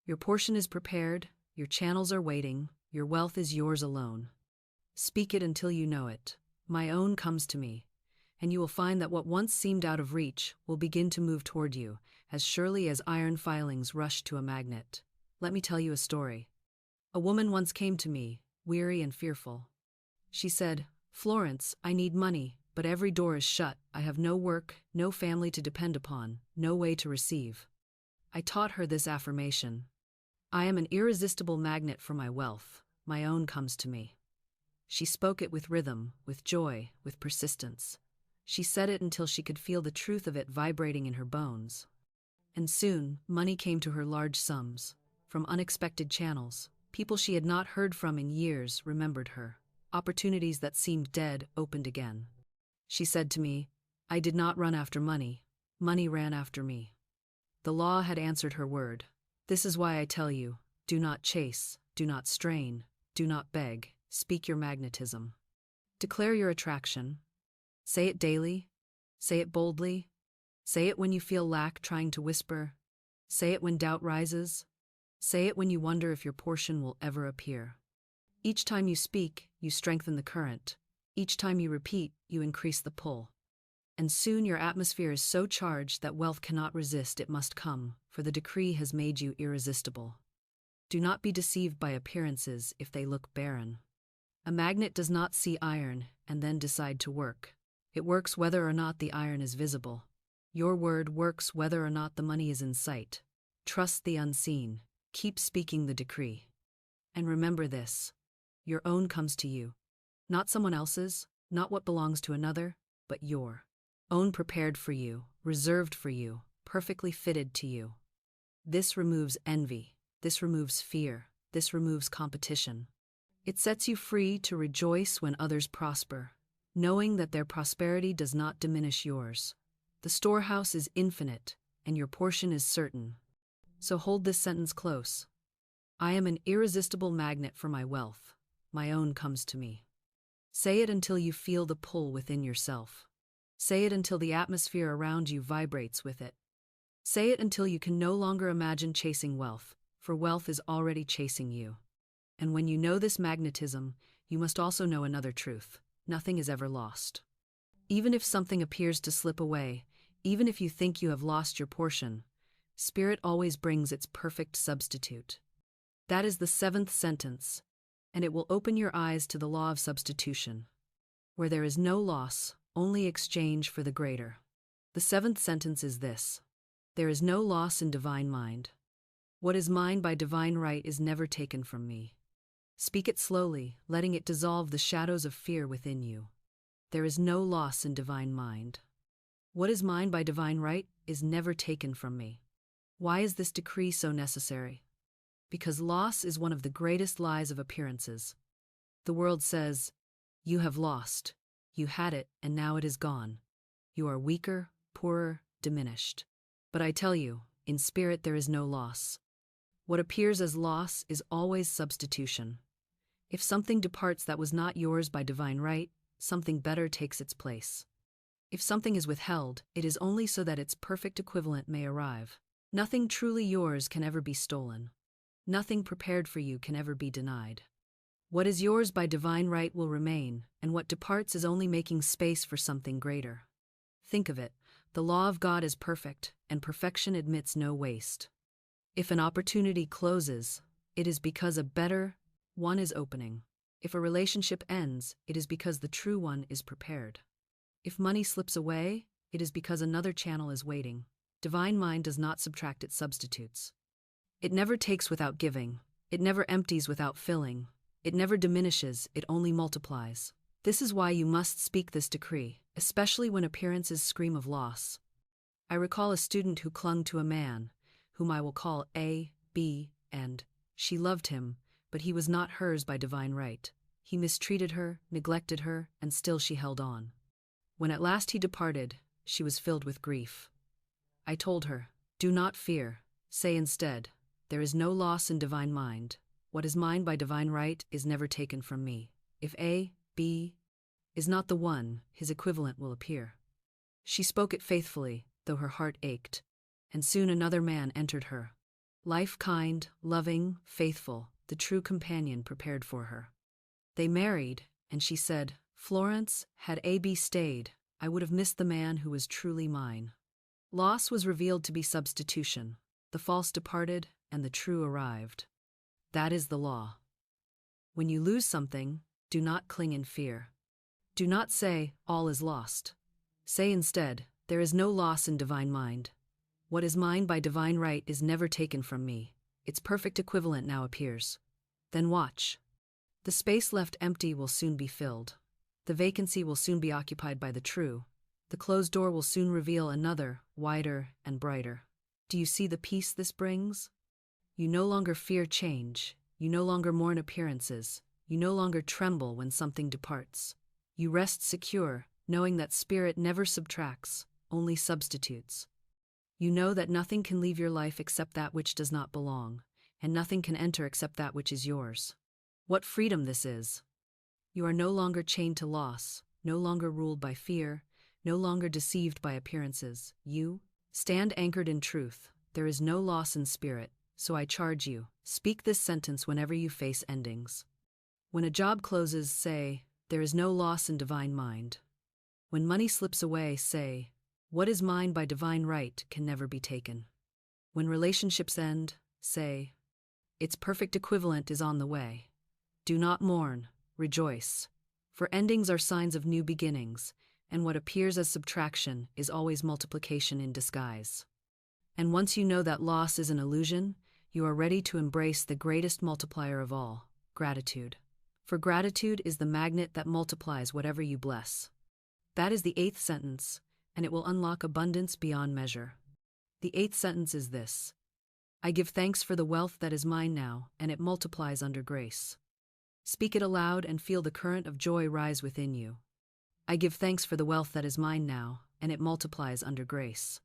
Your portion is prepared, your channels are waiting, your wealth is yours alone. Speak it until you know it. My own comes to me, and you will find that what once seemed out of reach will begin to move toward you, as surely as iron filings rush to a magnet. Let me tell you a story. A woman once came to me, weary and fearful. She said, "Florence, I need money, but every door is shut. I have no work, no family to depend upon, no way to receive." I taught her this affirmation. I am an irresistible magnet for my wealth. My own comes to me. She spoke it with rhythm, with joy, with persistence. She said it until she could feel the truth of it vibrating in her bones. And soon, money came to her, large sums. From unexpected channels, people she had not heard from in years remembered her. Opportunities that seemed dead opened again. She said to me, "I did not run after money. Money ran after me." The law had answered her word. This is why I tell you, do not chase, do not strain, do not beg, speak your magnetism. Declare your attraction. Say it daily. Say it boldly. Say it when you feel lack trying to whisper. Say it when doubt rises. Say it when you wonder if your portion will ever appear. Each time you speak, you strengthen the current. Each time you repeat, you increase the pull. And soon your atmosphere is so charged that wealth cannot resist, it must come, for the decree has made you irresistible. Do not be deceived by appearances if they look barren. A magnet does not see iron and then decide to work. It works whether or not the iron is visible. Your word works whether or not the money is in sight. Trust the unseen. Keep speaking the decree. And remember this. Your own comes to you. Not someone else's, not what belongs to another, but your own, prepared for you, reserved for you, perfectly fitted to you. This removes envy. This removes fear. This removes competition. It sets you free to rejoice when others prosper, knowing that their prosperity does not diminish yours. The storehouse is infinite, and your portion is certain. So hold this sentence close. I am an irresistible magnet for my wealth. My own comes to me. Say it until you feel the pull within yourself. Say it until the atmosphere around you vibrates with it. Say it until you can no longer imagine chasing wealth, for wealth is already chasing you. And when you know this magnetism, you must also know another truth. Nothing is ever lost. Even if something appears to slip away, even if you think you have lost your portion, Spirit always brings its perfect substitute. That is the 7th sentence, and it will open your eyes to the law of substitution. Where there is no loss, only exchange for the greater. The 7th sentence is this. There is no loss in divine mind. What is mine by divine right is never taken from me. Speak it slowly, letting it dissolve the shadows of fear within you. There is no loss in divine mind. What is mine by divine right is never taken from me. Why is this decree so necessary? Because loss is one of the greatest lies of appearances. The world says, "You have lost. You had it, and now it is gone. You are weaker, poorer, diminished." But I tell you, in spirit there is no loss. What appears as loss is always substitution. If something departs that was not yours by divine right, something better takes its place. If something is withheld, it is only so that its perfect equivalent may arrive. Nothing truly yours can ever be stolen. Nothing prepared for you can ever be denied. What is yours by divine right will remain, and what departs is only making space for something greater. Think of it, the law of God is perfect, and perfection admits no waste. If an opportunity closes, it is because a better one is opening. If a relationship ends, it is because the true one is prepared. If money slips away, it is because another channel is waiting. Divine mind does not subtract, it substitutes. It never takes without giving. It never empties without filling. It never diminishes, it only multiplies. This is why you must speak this decree, especially when appearances scream of loss. I recall a student who clung to a man, whom I will call A, B, and she loved him, but he was not hers by divine right. He mistreated her, neglected her, and still she held on. When at last he departed, she was filled with grief. I told her, "Do not fear. Say instead, there is no loss in divine mind. What is mine by divine right is never taken from me. If A, B, is not the one, his equivalent will appear." She spoke it faithfully, though her heart ached, and soon another man entered her. Life kind, loving, faithful, the true companion prepared for her. They married, and she said, "Florence, had A.B. stayed, I would have missed the man who was truly mine." Loss was revealed to be substitution. The false departed, and the true arrived. That is the law. When you lose something, do not cling in fear. Do not say, "All is lost." Say instead, "There is no loss in divine mind. What is mine by divine right is never taken from me. Its perfect equivalent now appears." Then watch. The space left empty will soon be filled. The vacancy will soon be occupied by the true. The closed door will soon reveal another, wider and brighter. Do you see the peace this brings? You no longer fear change. You no longer mourn appearances. You no longer tremble when something departs. You rest secure, knowing that spirit never subtracts, only substitutes. You know that nothing can leave your life except that which does not belong, and nothing can enter except that which is yours. What freedom this is! You are no longer chained to loss, no longer ruled by fear, no longer deceived by appearances. You stand anchored in truth. There is no loss in spirit, so I charge you, speak this sentence whenever you face endings. When a job closes, say, "There is no loss in divine mind." When money slips away, say, "What is mine by divine right can never be taken." When relationships end, say, "Its perfect equivalent is on the way." Do not mourn, rejoice. For endings are signs of new beginnings, and what appears as subtraction is always multiplication in disguise. And once you know that loss is an illusion, you are ready to embrace the greatest multiplier of all, gratitude. For gratitude is the magnet that multiplies whatever you bless. That is the 8th sentence, and it will unlock abundance beyond measure. The 8th sentence is this: I give thanks for the wealth that is mine now, and it multiplies under grace. Speak it aloud and feel the current of joy rise within you. I give thanks for the wealth that is mine now, and it multiplies under grace.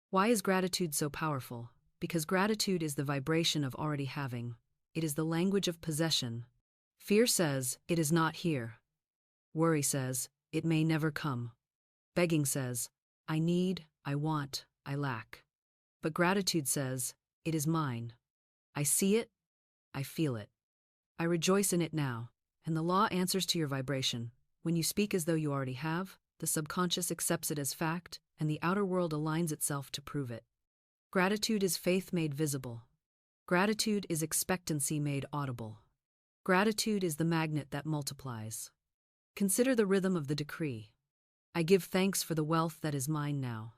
Why is gratitude so powerful? Because gratitude is the vibration of already having. It is the language of possession. Fear says, "It is not here." Worry says, "It may never come." Begging says, "I need, I want, I lack." But gratitude says, "It is mine. I see it, I feel it. I rejoice in it now," and the law answers to your vibration. When you speak as though you already have, the subconscious accepts it as fact, and the outer world aligns itself to prove it. Gratitude is faith made visible. Gratitude is expectancy made audible. Gratitude is the magnet that multiplies. Consider the rhythm of the decree. I give thanks for the wealth that is mine now.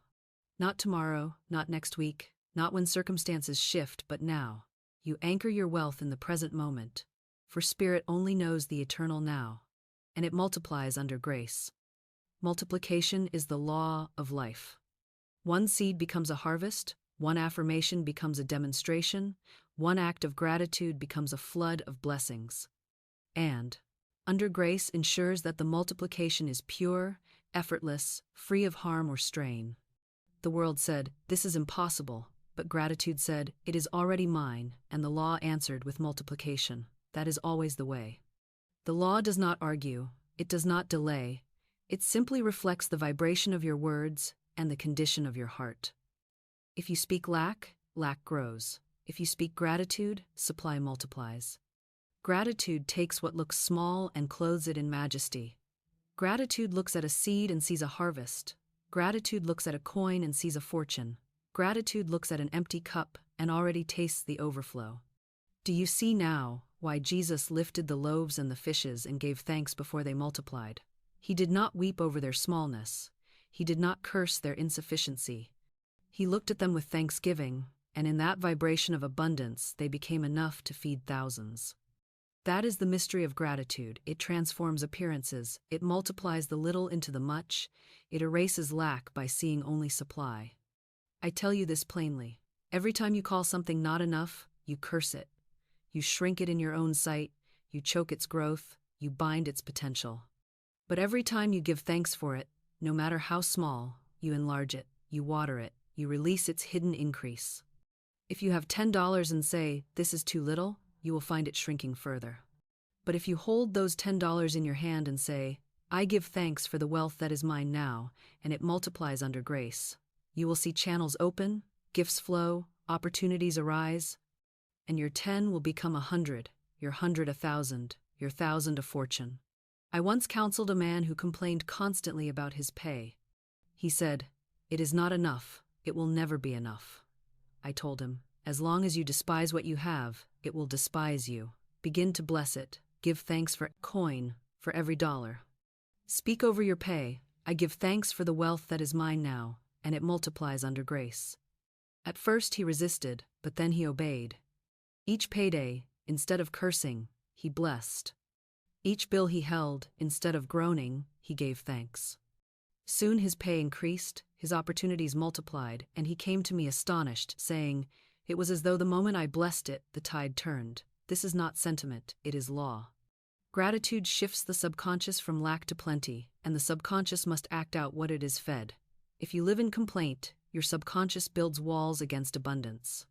Not tomorrow, not next week, not when circumstances shift, but now. You anchor your wealth in the present moment, for spirit only knows the eternal now, and it multiplies under grace. Multiplication is the law of life. One seed becomes a harvest, one affirmation becomes a demonstration, one act of gratitude becomes a flood of blessings. And, under grace ensures that the multiplication is pure, effortless, free of harm or strain. The world said, "This is impossible," but gratitude said, "It is already mine," and the law answered with multiplication. That is always the way. The law does not argue, it does not delay, it simply reflects the vibration of your words and the condition of your heart. If you speak lack, lack grows. If you speak gratitude, supply multiplies. Gratitude takes what looks small and clothes it in majesty. Gratitude looks at a seed and sees a harvest. Gratitude looks at a coin and sees a fortune. Gratitude looks at an empty cup and already tastes the overflow. Do you see now why Jesus lifted the loaves and the fishes and gave thanks before they multiplied? He did not weep over their smallness. He did not curse their insufficiency. He looked at them with thanksgiving, and in that vibration of abundance they became enough to feed thousands. That is the mystery of gratitude. It transforms appearances, it multiplies the little into the much, it erases lack by seeing only supply. I tell you this plainly. Every time you call something not enough, you curse it. You shrink it in your own sight, you choke its growth, you bind its potential. But every time you give thanks for it, no matter how small, you enlarge it, you water it, you release its hidden increase. If you have $10 and say, "This is too little," you will find it shrinking further. But if you hold those $10 in your hand and say, "I give thanks for the wealth that is mine now," and it multiplies under grace, you will see channels open, gifts flow, opportunities arise, and your 10 will become 100, your 100 1,000, your 1,000 a fortune. I once counseled a man who complained constantly about his pay. He said, "It is not enough, it will never be enough." I told him, "As long as you despise what you have, it will despise you. Begin to bless it, give thanks for coin, for every dollar. Speak over your pay, 'I give thanks for the wealth that is mine now,' and it multiplies under grace." At first he resisted, but then he obeyed. Each payday, instead of cursing, he blessed. Each bill he held, instead of groaning, he gave thanks. Soon his pay increased, his opportunities multiplied, and he came to me astonished, saying, "It was as though the moment I blessed it, the tide turned. This is not sentiment, it is law." Gratitude shifts the subconscious from lack to plenty, and the subconscious must act out what it is fed. If you live in complaint, your subconscious builds walls against abundance.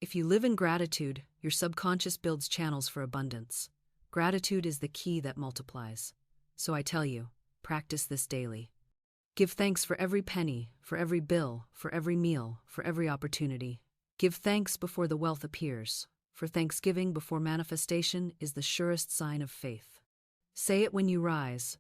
If you live in gratitude, your subconscious builds channels for abundance. Gratitude is the key that multiplies. So I tell you, practice this daily. Give thanks for every penny, for every bill, for every meal, for every opportunity. Give thanks before the wealth appears, for thanksgiving before manifestation is the surest sign of faith. Say it when you rise.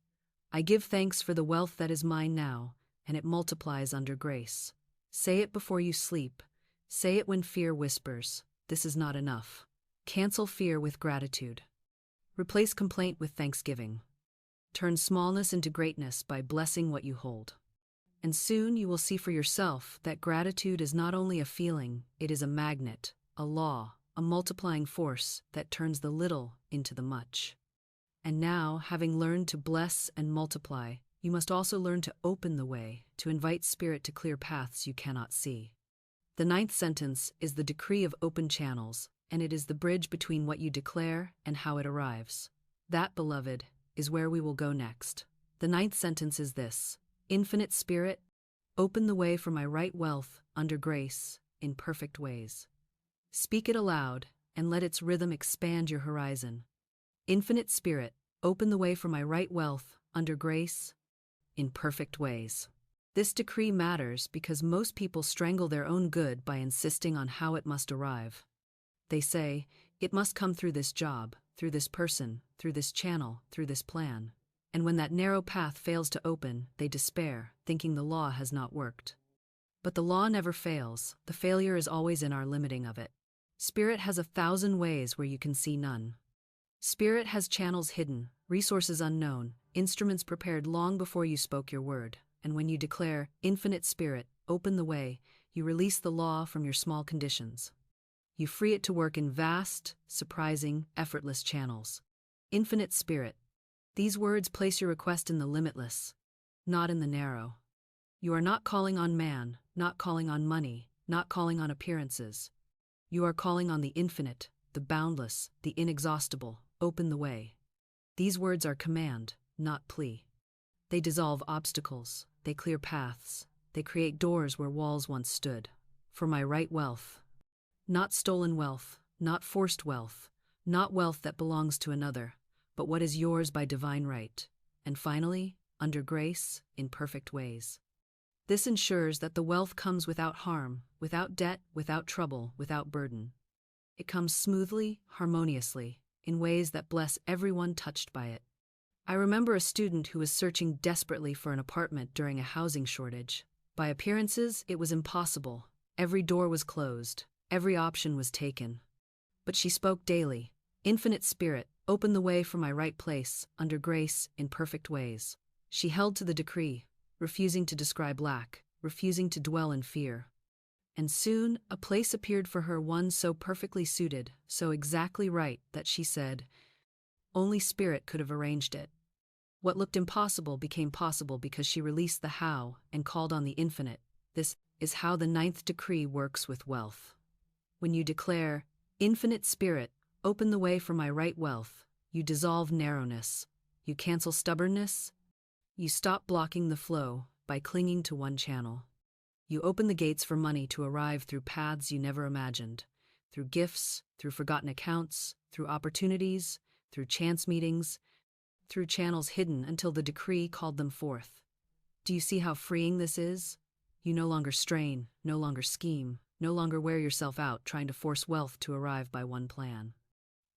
"I give thanks for the wealth that is mine now," and it multiplies under grace. Say it before you sleep. Say it when fear whispers, "This is not enough." Cancel fear with gratitude. Replace complaint with thanksgiving. Turn smallness into greatness by blessing what you hold. And soon you will see for yourself that gratitude is not only a feeling, it is a magnet, a law, a multiplying force that turns the little into the much. And now, having learned to bless and multiply, you must also learn to open the way, to invite spirit to clear paths you cannot see. The 9th sentence is the decree of open channels, and it is the bridge between what you declare and how it arrives. That, beloved, is where we will go next. The 9th sentence is this: "Infinite Spirit, open the way for my right wealth under grace in perfect ways." Speak it aloud, and let its rhythm expand your horizon. Infinite Spirit, open the way for my right wealth under grace in perfect ways. This decree matters because most people strangle their own good by insisting on how it must arrive. They say, "It must come through this job, through this person, through this channel, through this plan." And when that narrow path fails to open, they despair, thinking the law has not worked. But the law never fails, the failure is always in our limiting of it. Spirit has 1,000 ways where you can see none. Spirit has channels hidden, resources unknown, instruments prepared long before you spoke your word. And when you declare, "Infinite Spirit, open the way," you release the law from your small conditions. You free it to work in vast, surprising, effortless channels. Infinite Spirit. These words place your request in the limitless, not in the narrow. You are not calling on man, not calling on money, not calling on appearances. You are calling on the infinite, the boundless, the inexhaustible. Open the way. These words are command, not plea. They dissolve obstacles, they clear paths, they create doors where walls once stood. For my right wealth. Not stolen wealth, not forced wealth, not wealth that belongs to another, but what is yours by divine right. And finally, under grace, in perfect ways. This ensures that the wealth comes without harm, without debt, without trouble, without burden. It comes smoothly, harmoniously, in ways that bless everyone touched by it. I remember a student who was searching desperately for an apartment during a housing shortage. By appearances, it was impossible. Every door was closed. Every option was taken. But she spoke daily. "Infinite Spirit, open the way for my right place, under grace, in perfect ways." She held to the decree, refusing to describe lack, refusing to dwell in fear. And soon, a place appeared for her, one so perfectly suited, so exactly right, that she said, only Spirit could have arranged it. What looked impossible became possible because she released the how and called on the infinite. This is how the ninth decree works with wealth. When you declare, "Infinite Spirit, open the way for my right wealth," you dissolve narrowness, you cancel stubbornness, you stop blocking the flow by clinging to one channel. You open the gates for money to arrive through paths you never imagined, through gifts, through forgotten accounts, through opportunities, through chance meetings, through channels hidden until the decree called them forth. Do you see how freeing this is? You no longer strain, no longer scheme, no longer wear yourself out trying to force wealth to arrive by one plan.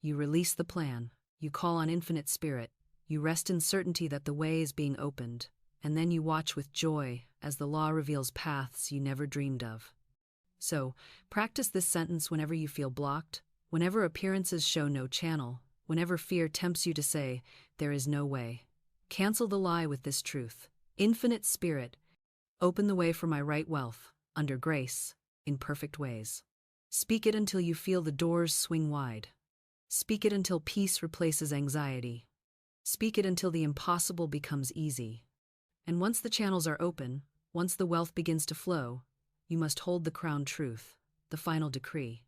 You release the plan, you call on infinite spirit, you rest in certainty that the way is being opened, and then you watch with joy as the law reveals paths you never dreamed of. So, practice this sentence whenever you feel blocked, whenever appearances show no channel, whenever fear tempts you to say, "There is no way." Cancel the lie with this truth. Infinite Spirit, open the way for my right wealth, under grace, in perfect ways. Speak it until you feel the doors swing wide. Speak it until peace replaces anxiety. Speak it until the impossible becomes easy. And once the channels are open, once the wealth begins to flow, you must hold the crown truth, the final decree.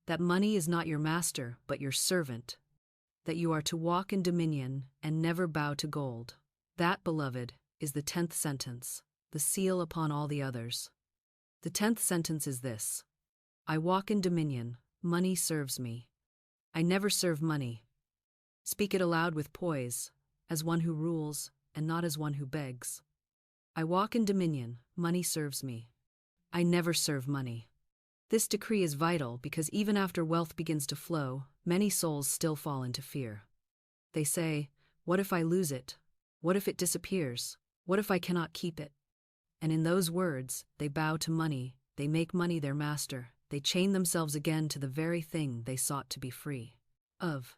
That money is not your master, but your servant. That you are to walk in dominion and never bow to gold. That, beloved, is the 10th sentence, the seal upon all the others. The 10th sentence is this: I walk in dominion, money serves me. I never serve money. Speak it aloud with poise, as one who rules and not as one who begs. I walk in dominion, money serves me. I never serve money. This decree is vital because even after wealth begins to flow, many souls still fall into fear. They say, "What if I lose it? What if it disappears? What if I cannot keep it?" And in those words, they bow to money, they make money their master, they chain themselves again to the very thing they sought to be free of.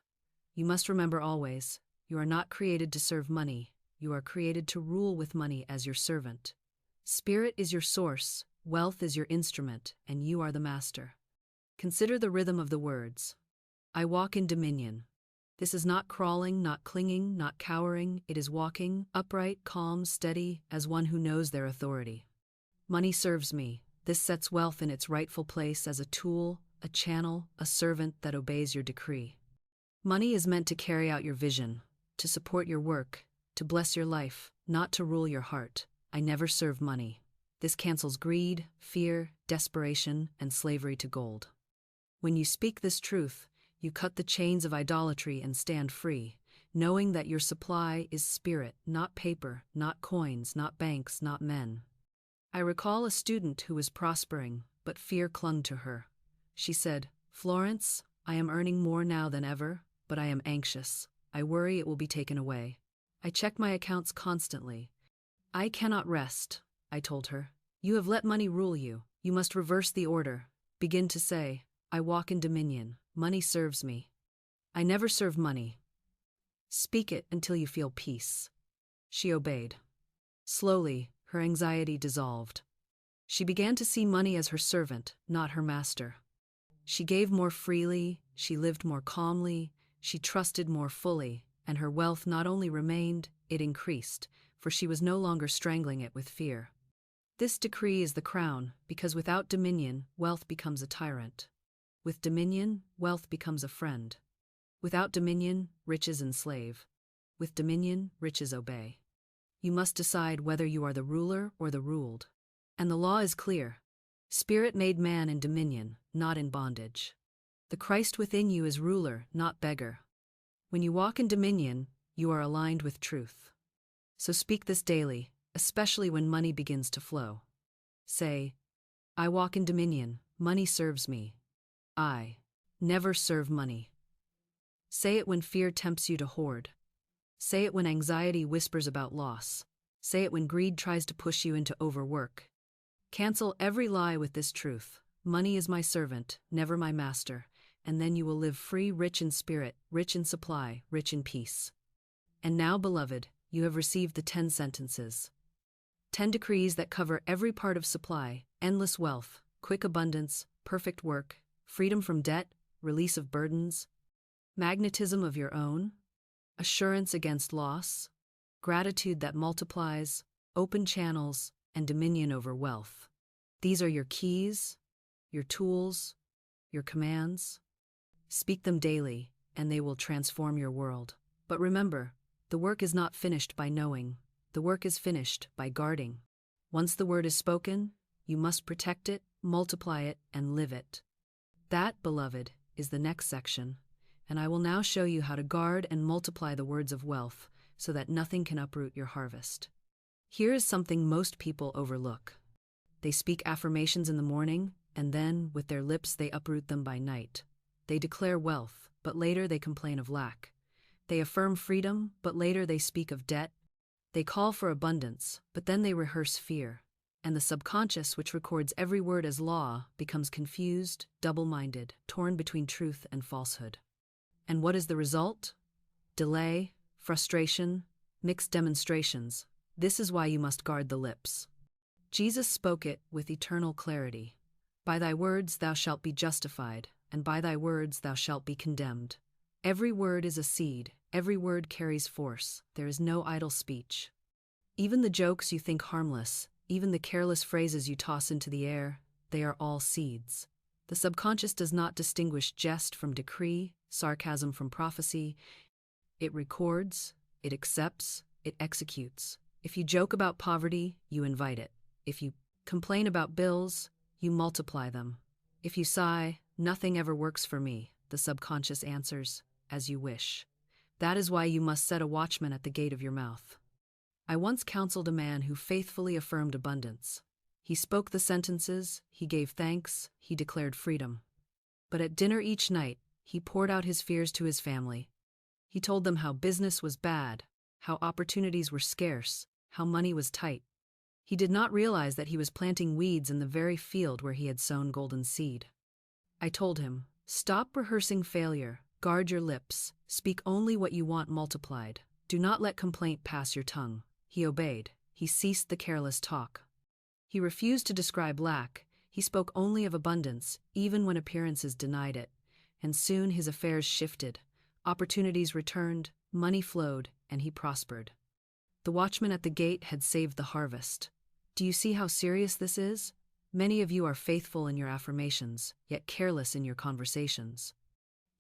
You must remember always, you are not created to serve money, you are created to rule with money as your servant. Spirit is your source, wealth is your instrument, and you are the master. Consider the rhythm of the words. I walk in dominion. This is not crawling, not clinging, not cowering, it is walking, upright, calm, steady, as one who knows their authority. Money serves me. This sets wealth in its rightful place as a tool, a channel, a servant that obeys your decree. Money is meant to carry out your vision, to support your work, to bless your life, not to rule your heart. I never serve money. This cancels greed, fear, desperation, and slavery to gold. When you speak this truth, you cut the chains of idolatry and stand free, knowing that your supply is spirit, not paper, not coins, not banks, not men. I recall a student who was prospering, but fear clung to her. She said, "Florence, I am earning more now than ever, but I am anxious. I worry it will be taken away. I check my accounts constantly. I cannot rest," I told her. "You have let money rule you. You must reverse the order. Begin to say, I walk in dominion. Money serves me. I never serve money." Speak it until you feel peace. She obeyed. Slowly, her anxiety dissolved. She began to see money as her servant, not her master. She gave more freely, she lived more calmly, she trusted more fully, and her wealth not only remained, it increased, for she was no longer strangling it with fear. This decree is the crown, because without dominion, wealth becomes a tyrant. With dominion, wealth becomes a friend. Without dominion, riches enslave. With dominion, riches obey. You must decide whether you are the ruler or the ruled. And the law is clear. Spirit made man in dominion, not in bondage. The Christ within you is ruler, not beggar. When you walk in dominion, you are aligned with truth. So speak this daily, especially when money begins to flow. Say, I walk in dominion, money serves me. I never serve money. Say it when fear tempts you to hoard. Say it when anxiety whispers about loss. Say it when greed tries to push you into overwork. Cancel every lie with this truth. Money is my servant, never my master, and then you will live free, rich in spirit, rich in supply, rich in peace. And now, beloved, you have received the 10 sentences. 10 decrees that cover every part of supply, endless wealth, quick abundance, perfect work, freedom from debt, release of burdens, magnetism of your own, assurance against loss, gratitude that multiplies, open channels, and dominion over wealth. These are your keys, your tools, your commands. Speak them daily, and they will transform your world. But remember, the work is not finished by knowing. The work is finished by guarding. Once the word is spoken, you must protect it, multiply it, and live it. That, beloved, is the next section, and I will now show you how to guard and multiply the words of wealth so that nothing can uproot your harvest. Here is something most people overlook. They speak affirmations in the morning, and then, with their lips, they uproot them by night. They declare wealth, but later they complain of lack. They affirm freedom, but later they speak of debt. They call for abundance, but then they rehearse fear. And the subconscious, which records every word as law, becomes confused, double-minded, torn between truth and falsehood. And what is the result? Delay, frustration, mixed demonstrations. This is why you must guard the lips. Jesus spoke it with eternal clarity. By thy words thou shalt be justified, and by thy words thou shalt be condemned. Every word is a seed, every word carries force, there is no idle speech. Even the jokes you think harmless, even the careless phrases you toss into the air, they are all seeds. The subconscious does not distinguish jest from decree, sarcasm from prophecy. It records, it accepts, it executes. If you joke about poverty, you invite it. If you complain about bills, you multiply them. If you sigh, nothing ever works for me, the subconscious answers, as you wish. That is why you must set a watchman at the gate of your mouth. I once counseled a man who faithfully affirmed abundance. He spoke the sentences, he gave thanks, he declared freedom. But at dinner each night, he poured out his fears to his family. He told them how business was bad, how opportunities were scarce, how money was tight. He did not realize that he was planting weeds in the very field where he had sown golden seed. I told him, stop rehearsing failure, guard your lips, speak only what you want multiplied. Do not let complaint pass your tongue. He obeyed. He ceased the careless talk. He refused to describe lack. He spoke only of abundance, even when appearances denied it. And soon his affairs shifted. Opportunities returned, money flowed, and he prospered. The watchman at the gate had saved the harvest. Do you see how serious this is? Many of you are faithful in your affirmations, yet careless in your conversations.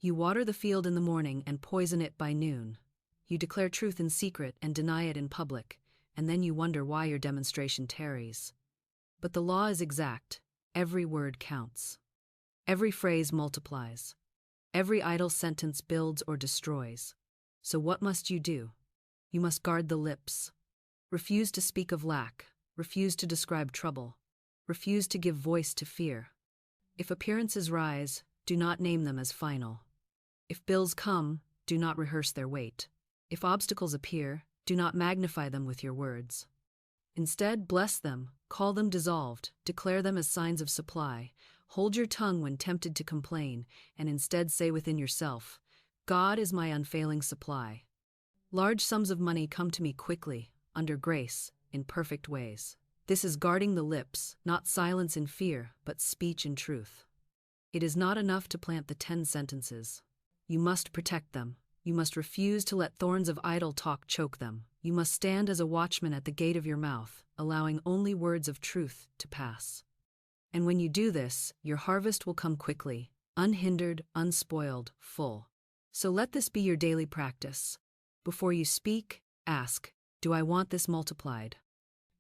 You water the field in the morning and poison it by noon. You declare truth in secret and deny it in public, and then you wonder why your demonstration tarries. But the law is exact. Every word counts. Every phrase multiplies. Every idle sentence builds or destroys. So what must you do? You must guard the lips. Refuse to speak of lack. Refuse to describe trouble. Refuse to give voice to fear. If appearances rise, do not name them as final. If bills come, do not rehearse their weight. If obstacles appear, do not magnify them with your words. Instead, bless them, call them dissolved, declare them as signs of supply. Hold your tongue when tempted to complain, and instead say within yourself, God is my unfailing supply. Large sums of money come to me quickly, under grace, in perfect ways. This is guarding the lips, not silence in fear, but speech in truth. It is not enough to plant the 10 sentences. You must protect them. You must refuse to let thorns of idle talk choke them. You must stand as a watchman at the gate of your mouth, allowing only words of truth to pass. And when you do this, your harvest will come quickly, unhindered, unspoiled, full. So let this be your daily practice. Before you speak, ask, do I want this multiplied?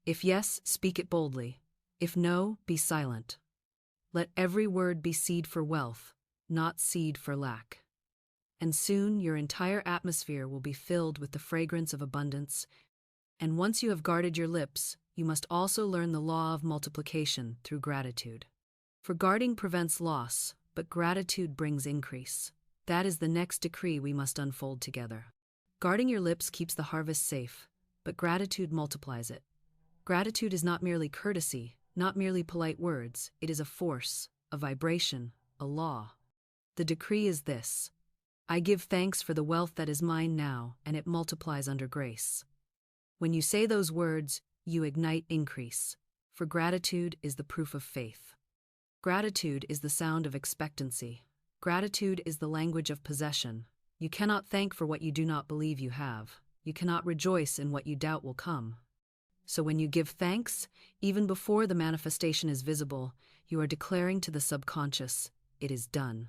If yes, speak it boldly. If no, be silent. Let every word be seed for wealth, not seed for lack. And soon your entire atmosphere will be filled with the fragrance of abundance. And once you have guarded your lips, you must also learn the law of multiplication through gratitude. For guarding prevents loss, but gratitude brings increase. That is the next decree we must unfold together. Guarding your lips keeps the harvest safe, but gratitude multiplies it. Gratitude is not merely courtesy, not merely polite words, it is a force, a vibration, a law. The decree is this: I give thanks for the wealth that is mine now, and it multiplies under grace. When you say those words, you ignite increase, for gratitude is the proof of faith. Gratitude is the sound of expectancy. Gratitude is the language of possession. You cannot thank for what you do not believe you have. You cannot rejoice in what you doubt will come. So when you give thanks, even before the manifestation is visible, you are declaring to the subconscious, "It is done.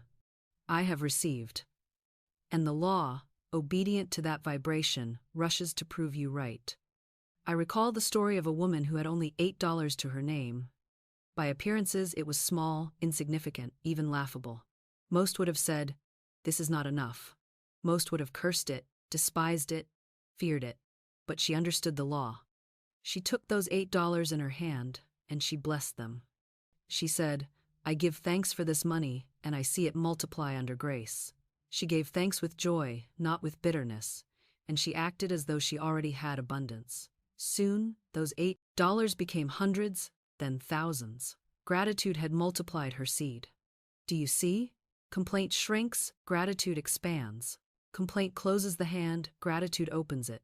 I have received." And the law, obedient to that vibration, rushes to prove you right. I recall the story of a woman who had only $8 to her name. By appearances, it was small, insignificant, even laughable. Most would have said, "This is not enough." Most would have cursed it, despised it, feared it. But she understood the law. She took those $8 in her hand, and she blessed them. She said, "I give thanks for this money, and I see it multiply under grace." She gave thanks with joy, not with bitterness, and she acted as though she already had abundance. Soon, those $8 became hundreds, then thousands. Gratitude had multiplied her seed. Do you see? Complaint shrinks, gratitude expands. Complaint closes the hand, gratitude opens it.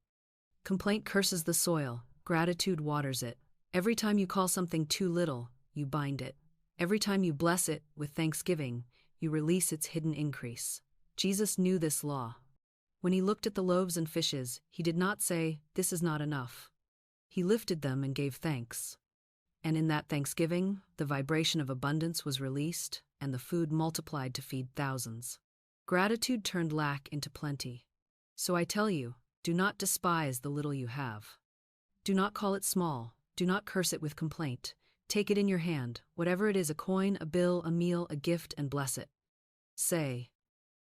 Complaint curses the soil, gratitude waters it. Every time you call something too little, you bind it. Every time you bless it with thanksgiving, you release its hidden increase. Jesus knew this law. When he looked at the loaves and fishes, he did not say, "This is not enough." He lifted them and gave thanks. And in that thanksgiving, the vibration of abundance was released, and the food multiplied to feed thousands. Gratitude turned lack into plenty. So I tell you, do not despise the little you have. Do not call it small. Do not curse it with complaint. Take it in your hand, whatever it is, a coin, a bill, a meal, a gift, and bless it. Say,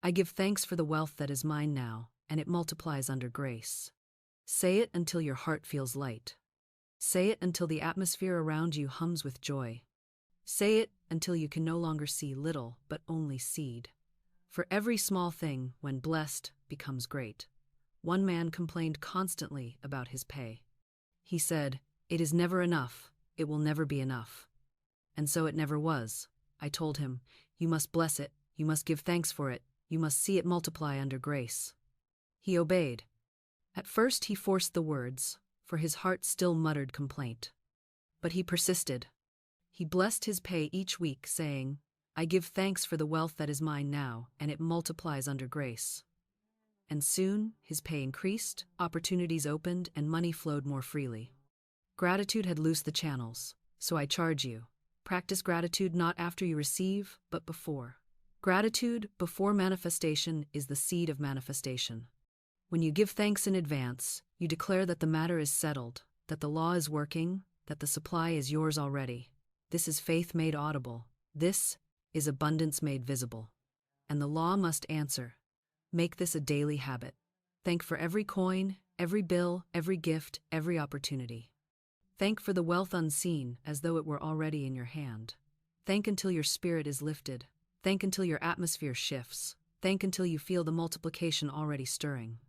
"I give thanks for the wealth that is mine now, and it multiplies under grace." Say it until your heart feels light. Say it until the atmosphere around you hums with joy. Say it until you can no longer see little, but only seed. For every small thing, when blessed, becomes great. One man complained constantly about his pay. He said, "It is never enough. It will never be enough." And so it never was. I told him, "You must bless it. You must give thanks for it. You must see it multiply under grace." He obeyed. At first he forced the words, for his heart still muttered complaint. But he persisted. He blessed his pay each week, saying, "I give thanks for the wealth that is mine now, and it multiplies under grace." And soon his pay increased, opportunities opened, and money flowed more freely. Gratitude had loosed the channels. So I charge you, practice gratitude not after you receive, but before. Gratitude before manifestation is the seed of manifestation. When you give thanks in advance, you declare that the matter is settled, that the law is working, that the supply is yours already. This is faith made audible. This is abundance made visible. And the law must answer. Make this a daily habit. Thank for every coin, every bill, every gift, every opportunity. Thank for the wealth unseen as though it were already in your hand. Thank until your spirit is lifted. Thank until your atmosphere shifts. Thank until you feel the multiplication already stirring.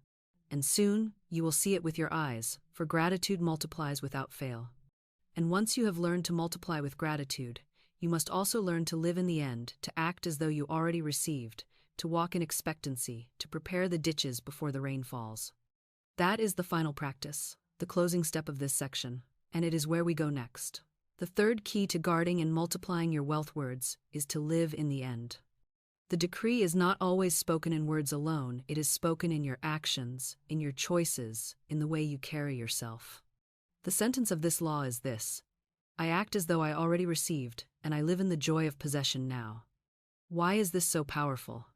And soon, you will see it with your eyes, for gratitude multiplies without fail. And once you have learned to multiply with gratitude, you must also learn to live in the end, to act as though you already received, to walk in expectancy, to prepare the ditches before the rain falls. That is the final practice, the closing step of this section, and it is where we go next. The third key to guarding and multiplying your wealth words is to live in the end. The decree is not always spoken in words alone, it is spoken in your actions, in your choices, in the way you carry yourself. The sentence of this law is this: I act as though I already received, and I live in the joy of possession now. Why is this so powerful?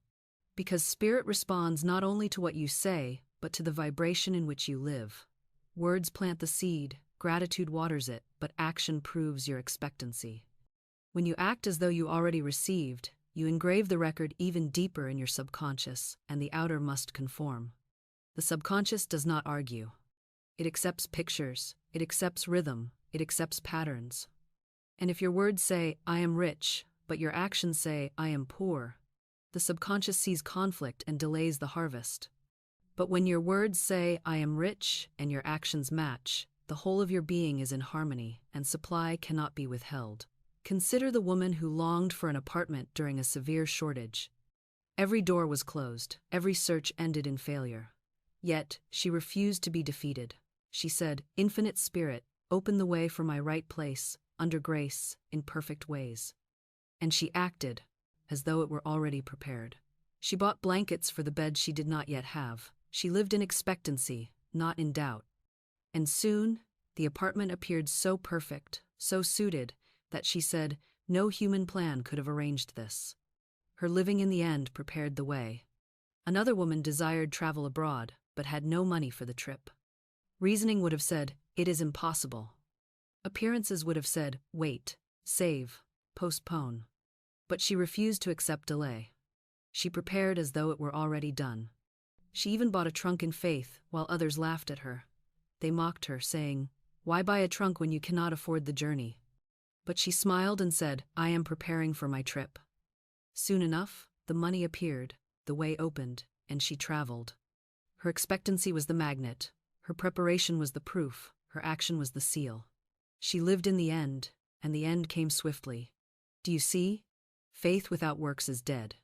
Because spirit responds not only to what you say, but to the vibration in which you live. Words plant the seed, gratitude waters it, but action proves your expectancy. When you act as though you already received, you engrave the record even deeper in your subconscious, and the outer must conform. The subconscious does not argue. It accepts pictures, it accepts rhythm, it accepts patterns. And if your words say, "I am rich," but your actions say, "I am poor," the subconscious sees conflict and delays the harvest. But when your words say, "I am rich," and your actions match, the whole of your being is in harmony, and supply cannot be withheld. Consider the woman who longed for an apartment during a severe shortage. Every door was closed, every search ended in failure. Yet, she refused to be defeated. She said, "Infinite Spirit, open the way for my right place, under grace, in perfect ways." And she acted, as though it were already prepared. She bought blankets for the bed she did not yet have. She lived in expectancy, not in doubt. And soon, The apartment appeared so perfect, so suited, that she said, no human plan could have arranged this. Her living in the end prepared the way. Another woman desired travel abroad, but had no money for the trip. Reasoning would have said, it is impossible. Appearances would have said, wait, save, postpone. But she refused to accept delay. She prepared as though it were already done. She even bought a trunk in faith, while others laughed at her. They mocked her, saying, why buy a trunk when you cannot afford the journey? But she smiled and said, I am preparing for my trip. Soon enough, the money appeared, the way opened, and she traveled. Her expectancy was the magnet, her preparation was the proof, her action was the seal. She lived in the end, and the end came swiftly. Do you see? Faith without works is dead.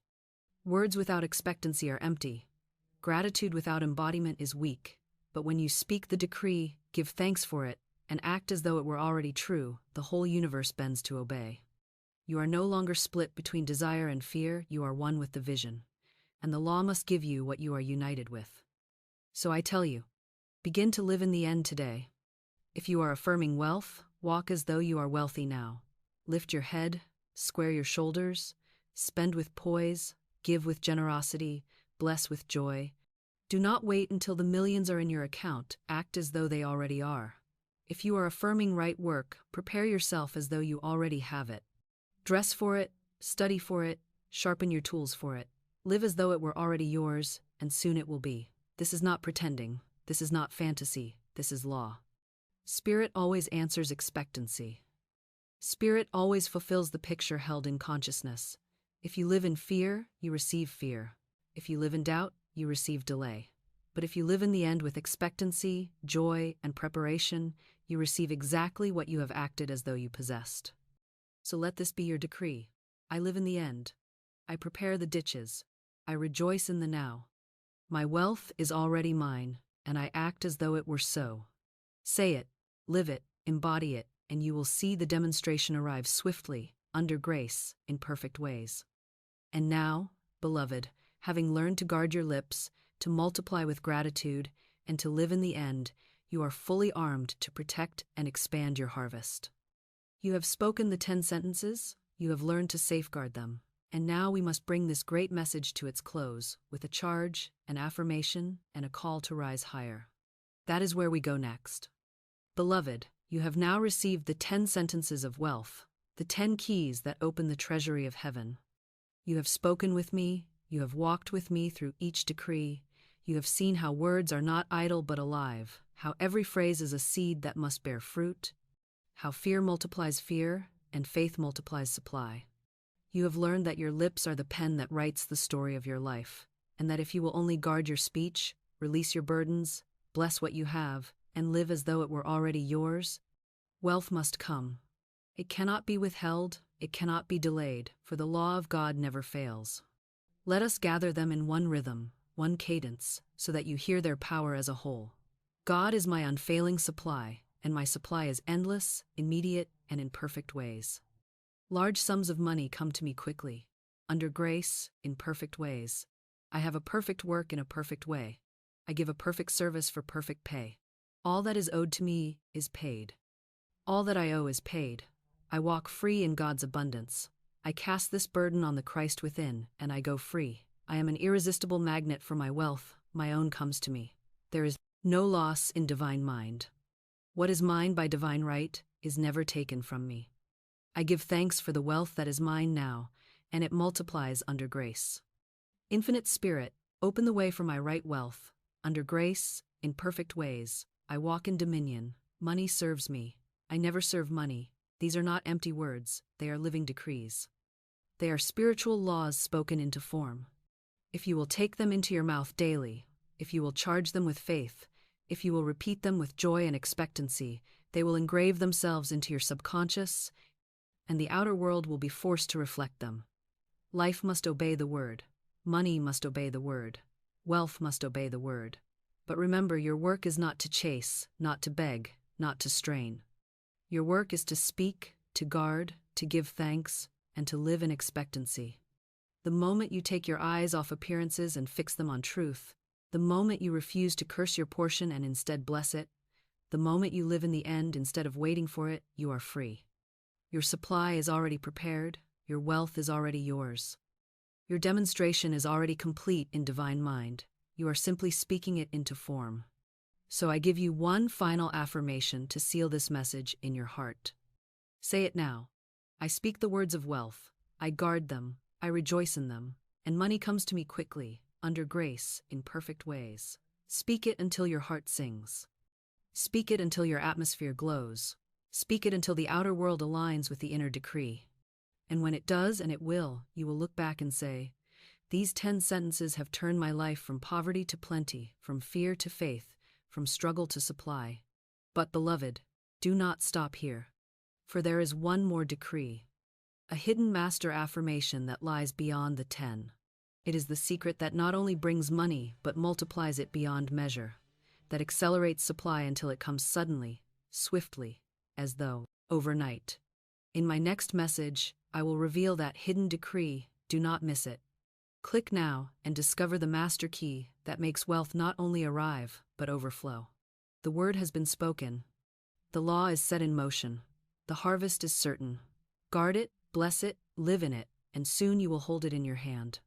Words without expectancy are empty. Gratitude without embodiment is weak. But when you speak the decree, give thanks for it, and act as though it were already true, the whole universe bends to obey. You are no longer split between desire and fear, you are one with the vision. And the law must give you what you are united with. So I tell you, begin to live in the end today. If you are affirming wealth, walk as though you are wealthy now. Lift your head, square your shoulders, spend with poise, give with generosity, bless with joy. Do not wait until the millions are in your account, act as though they already are. If you are affirming right work, prepare yourself as though you already have it. Dress for it, study for it, sharpen your tools for it. Live as though it were already yours, and soon it will be. This is not pretending, this is not fantasy, this is law. Spirit always answers expectancy. Spirit always fulfills the picture held in consciousness. If you live in fear, you receive fear. If you live in doubt, you receive delay. But if you live in the end with expectancy, joy, and preparation, you receive exactly what you have acted as though you possessed. So let this be your decree. I live in the end. I prepare the ditches. I rejoice in the now. My wealth is already mine, and I act as though it were so. Say it, live it, embody it, and you will see the demonstration arrive swiftly, under grace, in perfect ways. And now, beloved, having learned to guard your lips, to multiply with gratitude, and to live in the end, you are fully armed to protect and expand your harvest. You have spoken the 10 sentences, you have learned to safeguard them, and now we must bring this great message to its close, with a charge, an affirmation, and a call to rise higher. That is where we go next. Beloved, you have now received the 10 sentences of wealth, the 10 keys that open the treasury of heaven. You have spoken with me, you have walked with me through each decree, you have seen how words are not idle but alive, how every phrase is a seed that must bear fruit, how fear multiplies fear, and faith multiplies supply. You have learned that your lips are the pen that writes the story of your life, and that if you will only guard your speech, release your burdens, bless what you have, and live as though it were already yours, wealth must come. It cannot be withheld, it cannot be delayed, for the law of God never fails. Let us gather them in one rhythm, one cadence, so that you hear their power as a whole. God is my unfailing supply, and my supply is endless, immediate, and in perfect ways. Large sums of money come to me quickly, under grace, in perfect ways. I have a perfect work in a perfect way. I give a perfect service for perfect pay. All that is owed to me is paid. All that I owe is paid. I walk free in God's abundance. I cast this burden on the Christ within, and I go free. I am an irresistible magnet for my wealth, my own comes to me. There is no loss in divine mind. What is mine by divine right is never taken from me. I give thanks for the wealth that is mine now, and it multiplies under grace. Infinite Spirit, open the way for my right wealth. Under grace, in perfect ways, I walk in dominion. Money serves me. I never serve money. These are not empty words, they are living decrees. They are spiritual laws spoken into form. If you will take them into your mouth daily, if you will charge them with faith, if you will repeat them with joy and expectancy, they will engrave themselves into your subconscious, and the outer world will be forced to reflect them. Life must obey the word. Money must obey the word. Wealth must obey the word. But remember, your work is not to chase, not to beg, not to strain. Your work is to speak, to guard, to give thanks, and to live in expectancy. The moment you take your eyes off appearances and fix them on truth, the moment you refuse to curse your portion and instead bless it, The moment you live in the end instead of waiting for it, you are free. Your supply is already prepared, your wealth is already yours. Your demonstration is already complete in divine mind. You are simply speaking it into form. So I give you one final affirmation to seal this message in your heart. Say it now. I speak the words of wealth. I guard them. I rejoice in them. And money comes to me quickly, under grace, in perfect ways. Speak it until your heart sings. Speak it until your atmosphere glows. Speak it until the outer world aligns with the inner decree. And when it does, and it will, you will look back and say, these 10 sentences have turned my life from poverty to plenty, from fear to faith, from struggle to supply. But, beloved, do not stop here. For there is one more decree, a hidden master affirmation that lies beyond the 10. It is the secret that not only brings money, but multiplies it beyond measure, that accelerates supply until it comes suddenly, swiftly, as though overnight. In my next message, I will reveal that hidden decree. Do not miss it. Click now and discover the master key that makes wealth not only arrive, but overflow. The word has been spoken. The law is set in motion. The harvest is certain. Guard it, bless it, live in it, and soon you will hold it in your hand.